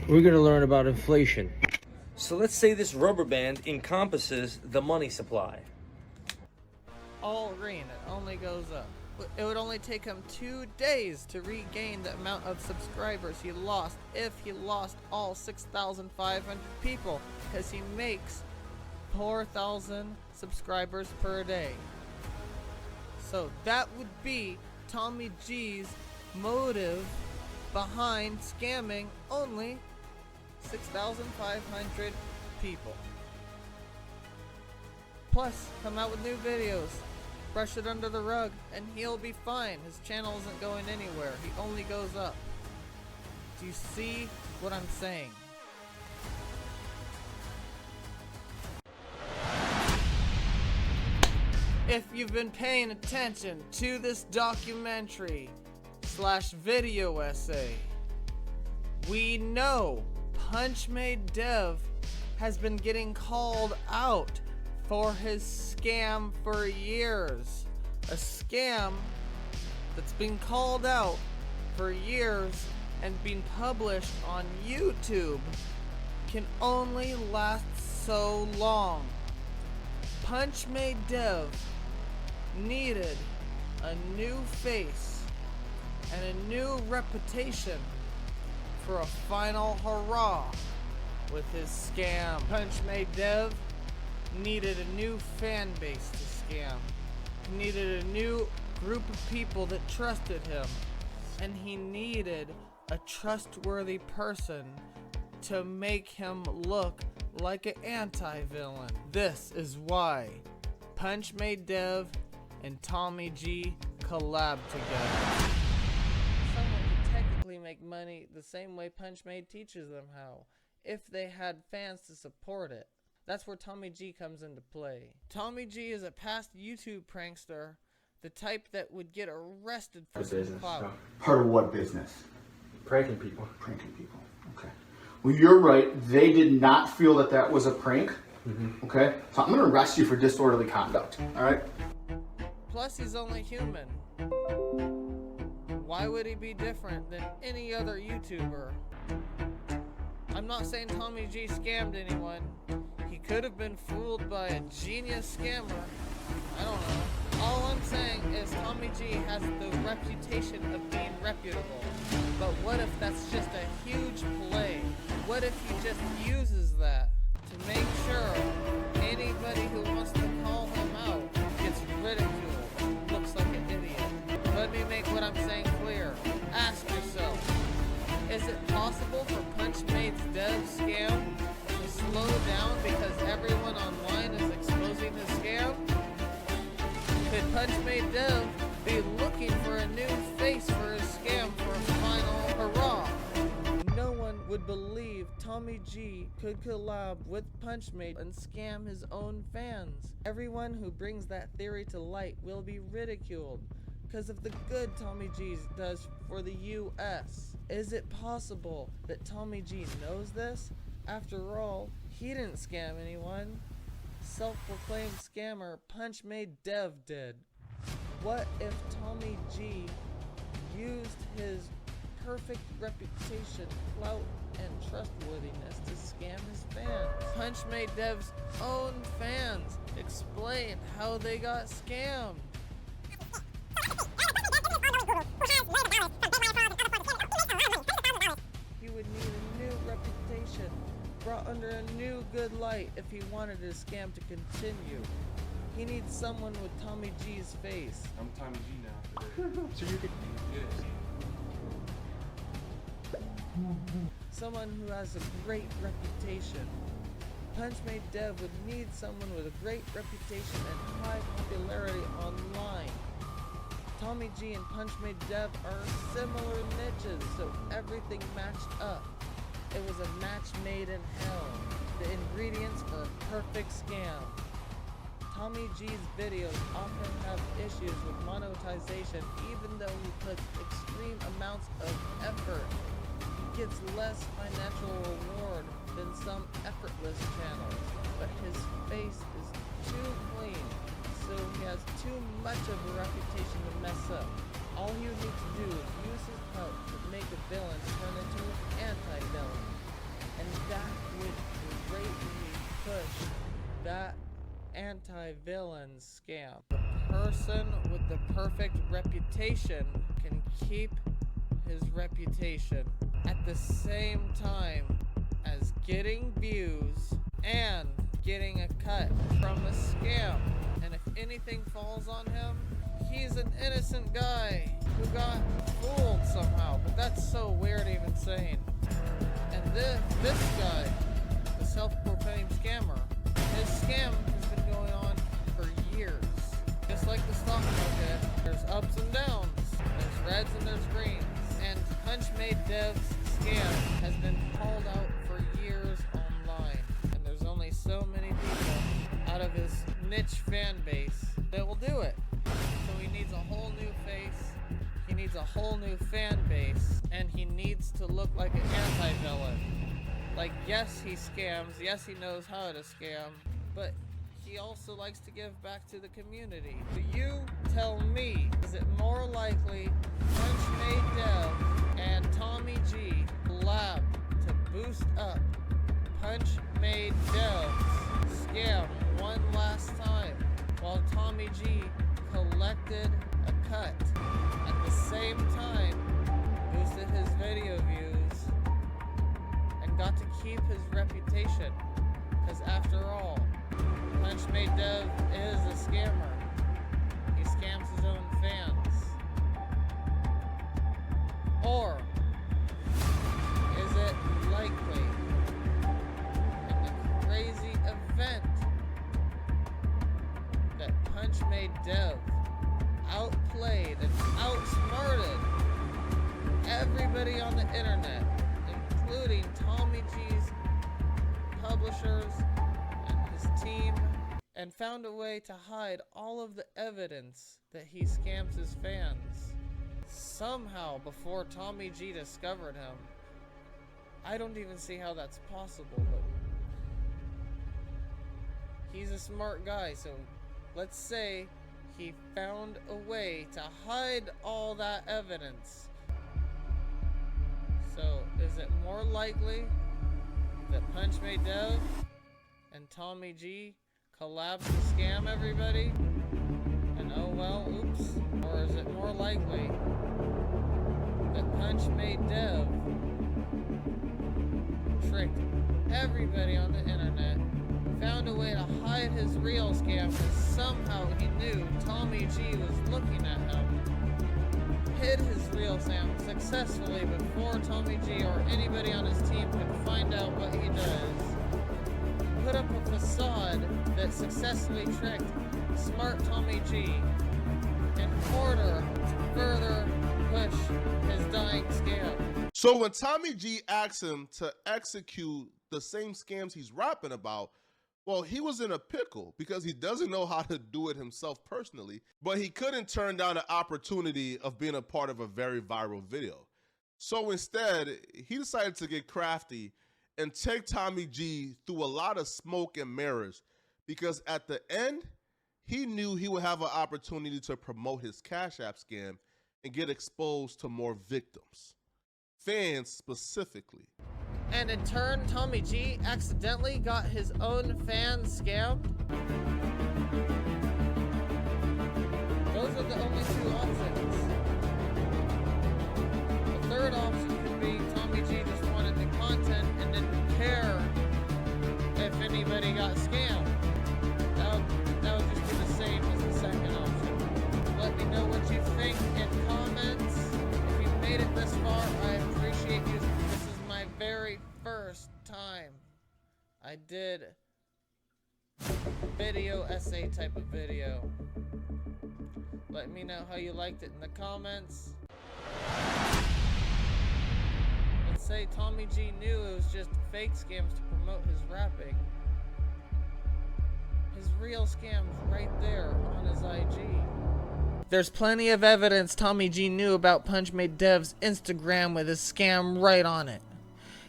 We're gonna learn about inflation. So let's say this rubber band encompasses the money supply. All green, it only goes up. It would only take him 2 days to regain the amount of subscribers he lost if he lost all 6,500 people, because he makes 4,000 subscribers per day. So that would be Tommy G's motive behind scamming only 6,500 people. Plus, come out with new videos, brush it under the rug, and he'll be fine. His channel isn't going anywhere. He only goes up. Do you see what I'm saying? If you've been paying attention to this documentary / video essay, we know Punchmade Dev has been getting called out for his scam for years. A scam that's been called out for years and being published on YouTube can only last so long. Punchmade Dev needed a new face and a new reputation for a final hurrah with his scam. Punchmade Dev needed a new fan base to scam. He needed a new group of people that trusted him, and he needed a trustworthy person to make him look like an anti-villain. This is why Punchmade Dev and Tommy G collab together. Someone could technically make money the same way Punchmade teaches them how, if they had fans to support it. That's where Tommy G comes into play. Tommy G is a past YouTube prankster, the type that would get arrested for some clout. Part of what business? Pranking people. Pranking people. Okay. Well, you're right. They did not feel that that was a prank. Okay. So I'm going to arrest you for disorderly conduct. All right. Plus, he's only human. Why would he be different than any other YouTuber? I'm not saying Tommy G scammed anyone. He could have been fooled by a genius scammer. I don't know. All I'm saying is Tommy G has the reputation of being reputable. But what if that's just a huge play What if he just uses that to make sure anybody who wants to call him out gets ridiculed, looks like an idiot? Let me make what I'm saying clear. Ask yourself, is it possible for Punchmade's dev scam to slow down because everyone online is exposing his scam? Could Punchmade dev be looking for a new face for his scam for a final hurrah? No one would believe Tommy G could collab with Punchmade and scam his own fans. Everyone who brings that theory to light will be ridiculed because of the good Tommy G does for the US. Is it possible that Tommy G knows this? After all, he didn't scam anyone. Self-proclaimed scammer Punchmade dev did. What if Tommy G used his perfect reputation, clout, and trustworthiness to scam his fans? Punchmade dev's own fans explained how they got scammed. He would need a new reputation, brought under a new good light if he wanted his scam to continue. He needs someone with Tommy G's face. I'm Tommy G now. So you could... Yes. Someone who has a great reputation. Punchmade dev would need someone with a great reputation and high popularity online. Tommy G and Punchmade dev are similar niches, so everything matched up. It was a match made in hell. The ingredients for a perfect scam. Tommy G's videos often have issues with monetization even though he puts extreme amounts of effort. He gets less financial reward than some effortless channels, but his face is too clean, so he has too much of a reputation to mess up. All you need to do is use his clout to make a villain turn into an anti-villain, and that would greatly push that anti-villain scam. The person with the perfect reputation can keep his reputation at the same time as getting views and getting a cut from a scam. And if anything falls on him, he's an innocent guy who got fooled somehow. But that's so weird even saying. And this guy, the self-proclaimed scammer, his scam has been going on for years. Just like the stock market, there's ups and downs, there's reds and there's greens. And Punchmade dev's scam has been called out for years online. And there's only so many people out of his niche fan base that will do it. So he needs a whole new face, he needs a whole new fan base, and he needs to look like an anti-villain. Like, yes, he scams, yes, he knows how to scam, but he also likes to give back to the community. So you tell me, is it more likely Punchmade dev and Tommy G collab to boost up Punchmade dev's scam one last time, while Tommy G collected a cut at the same time, boosted his video views, and got to keep his reputation? Because after all, Punchmade dev is a scammer. He scams his own fans. Or is it likely, in the crazy event that Punchmade dev outplayed and outsmarted everybody on the internet, including Tommy G's publishers and his team, and found a way to hide all of the evidence that he scams his fans somehow before Tommy G discovered him? I don't even see how that's possible, but he's a smart guy, so let's say he found a way to hide all that evidence. So, is it more likely that Punchmade dev and Tommy G collab to scam everybody? And oh well, oops. Or is it more likely that Punchmade dev tricked everybody on the internet, found a way to hide his real scam, and somehow he knew Tommy G was looking at him. Hid his real scam successfully before Tommy G or anybody on his team could find out what he does. Put up a facade that successfully tricked smart Tommy G in order to further push his dying scam. So when Tommy G asked him to execute the same scams he's rapping about, well, he was in a pickle because he doesn't know how to do it himself personally, but he couldn't turn down the opportunity of being a part of a very viral video. So instead, he decided to get crafty and take Tommy G through a lot of smoke and mirrors, because at the end, he knew he would have an opportunity to promote his Cash App scam and get exposed to more victims, fans specifically. And in turn, Tommy G accidentally got his own fans scammed? Those are the only two options. The third option could be Tommy G just wanted the content and didn't care if anybody got scammed. That would just be the same as the second option. Let me know what you think in comments. If you made it this far, I appreciate you. This is my very first time I did video essay type of video. Let me know how you liked it in the comments. Let's say Tommy G knew it was just fake scams to promote his rapping. His real scam's right there on his IG. There's plenty of evidence Tommy G knew about Punchmade Dev's Instagram with his scam right on it.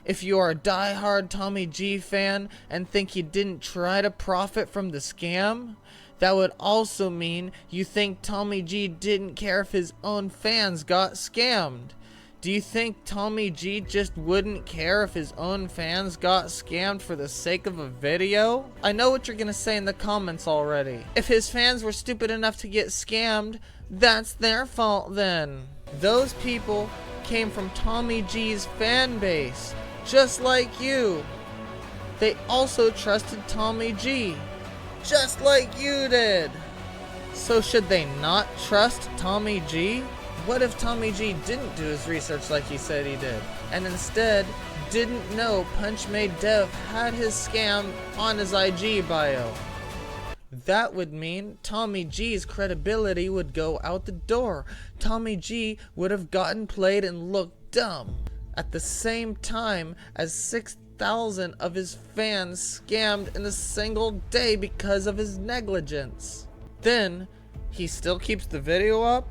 If you are a die-hard Tommy G fan and think he didn't try to profit from the scam, that would also mean you think Tommy G didn't care if his own fans got scammed. Do you think Tommy G just wouldn't care if his own fans got scammed for the sake of a video? I know what you're gonna say in the comments already. If his fans were stupid enough to get scammed, that's their fault then. Those people came from Tommy G's fan base, just like you. They also trusted Tommy G, just like you did. So should they not trust Tommy G? What if Tommy G didn't do his research like he said he did, and instead didn't know Punchmade Dev had his scam on his IG bio? That would mean Tommy G's credibility would go out the door. Tommy G would have gotten played and looked dumb. At the same time as 6,000 of his fans scammed in a single day because of his negligence. Then, he still keeps the video up?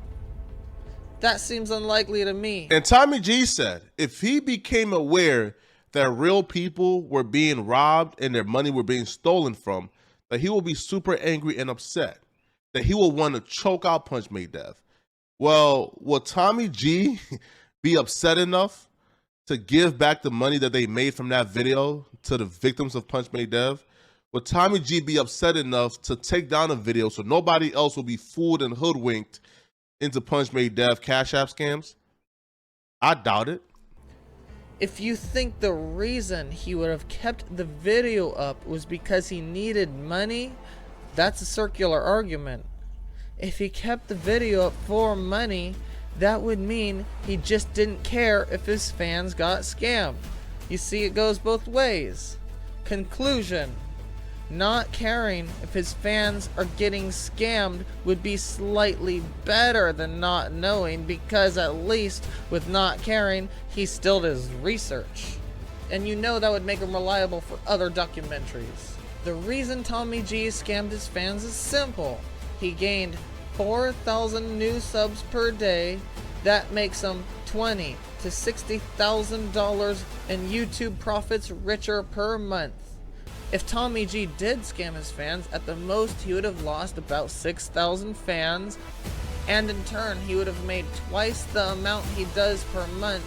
That seems unlikely to me. And Tommy G said if he became aware that real people were being robbed and their money were being stolen from, that he will be super angry and upset, that he will want to choke out Punchmade Dev. Well, will Tommy G be upset enough to give back the money that they made from that video to the victims of Punchmade Dev? Will Tommy G be upset enough to take down a video so nobody else will be fooled and hoodwinked into Punchmade Dev Cash App scams? I doubt it. If you think the reason he would have kept the video up was because he needed money, that's a circular argument. If he kept the video up for money, that would mean he just didn't care if his fans got scammed. You see, it goes both ways. Conclusion: not caring if his fans are getting scammed would be slightly better than not knowing, because at least with not caring, he still does research. And you know that would make him reliable for other documentaries. The reason Tommy G scammed his fans is simple. He gained 4,000 new subs per day. That makes him $20,000 to $60,000 in YouTube profits richer per month. If Tommy G did scam his fans, at the most he would have lost about 6,000 fans, and in turn he would have made twice the amount he does per month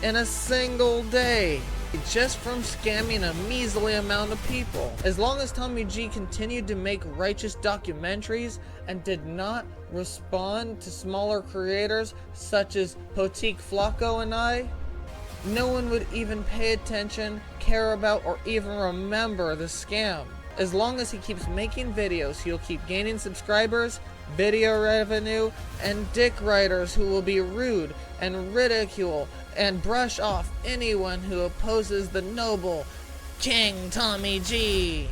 in a single day, just from scamming a measly amount of people. As long as Tommy G continued to make righteous documentaries and did not respond to smaller creators such as Potique Flacco and I, no one would even pay attention, care about, or even remember the scam. As long as he keeps making videos, he'll keep gaining subscribers, video revenue, and dick writers who will be rude and ridicule and brush off anyone who opposes the noble King Tommy G.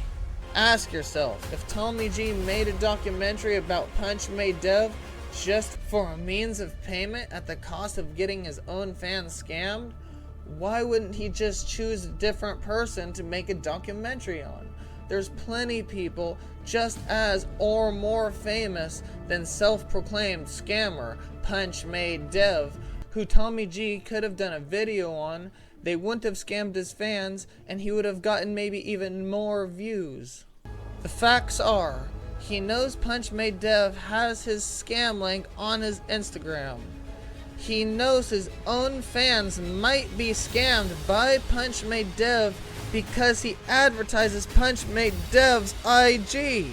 Ask yourself, if Tommy G made a documentary about Punchmade Dev just for a means of payment at the cost of getting his own fans scammed, why wouldn't he just choose a different person to make a documentary on? There's plenty people just as or more famous than self-proclaimed scammer Punchmade Dev, who Tommy G could have done a video on. They wouldn't have scammed his fans, and he would have gotten maybe even more views. The facts are, he knows Punchmade Dev has his scam link on his Instagram. He knows his own fans might be scammed by Punchmade Dev because he advertises Punchmade Dev's IG.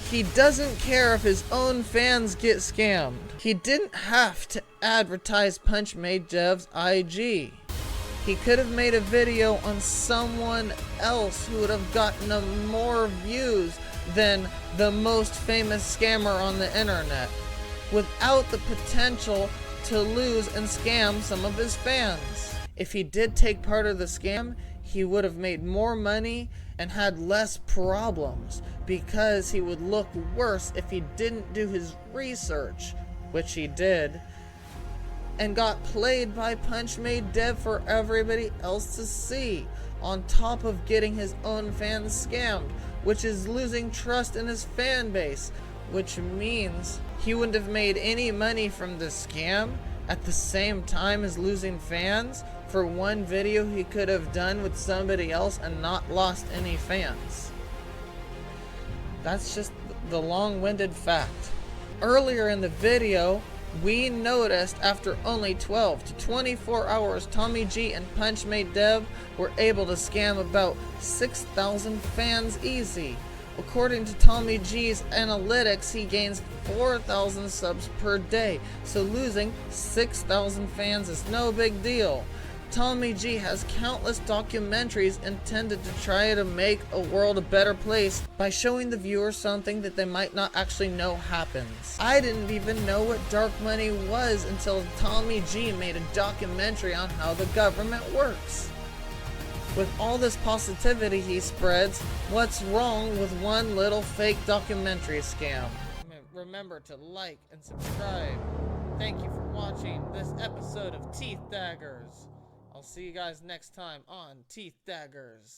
He doesn't care if his own fans get scammed. He didn't have to advertise Punchmade Dev's IG. He could have made a video on someone else who would have gotten him more views than the most famous scammer on the internet, without the potential to lose and scam some of his fans. If he did take part of the scam, he would have made more money and had less problems, because he would look worse if he didn't do his research, which he did, and got played by Punchmade Dev for everybody else to see, on top of getting his own fans scammed, which is losing trust in his fan base, which means he wouldn't have made any money from the scam at the same time as losing fans for one video he could have done with somebody else and not lost any fans. That's just the long-winded fact. Earlier in the video, we noticed after only 12 to 24 hours, Tommy G and Punchmade Dev were able to scam about 6,000 fans easy. According to Tommy G's analytics, he gains 4,000 subs per day, so losing 6,000 fans is no big deal. Tommy G has countless documentaries intended to try to make a world a better place by showing the viewer something that they might not actually know happens. I didn't even know what dark money was until Tommy G made a documentary on how the government works. With all this positivity he spreads, what's wrong with one little fake documentary scam? Remember to like and subscribe. Thank you for watching this episode of Teeth Daggers. I'll see you guys next time on Teeth Daggers.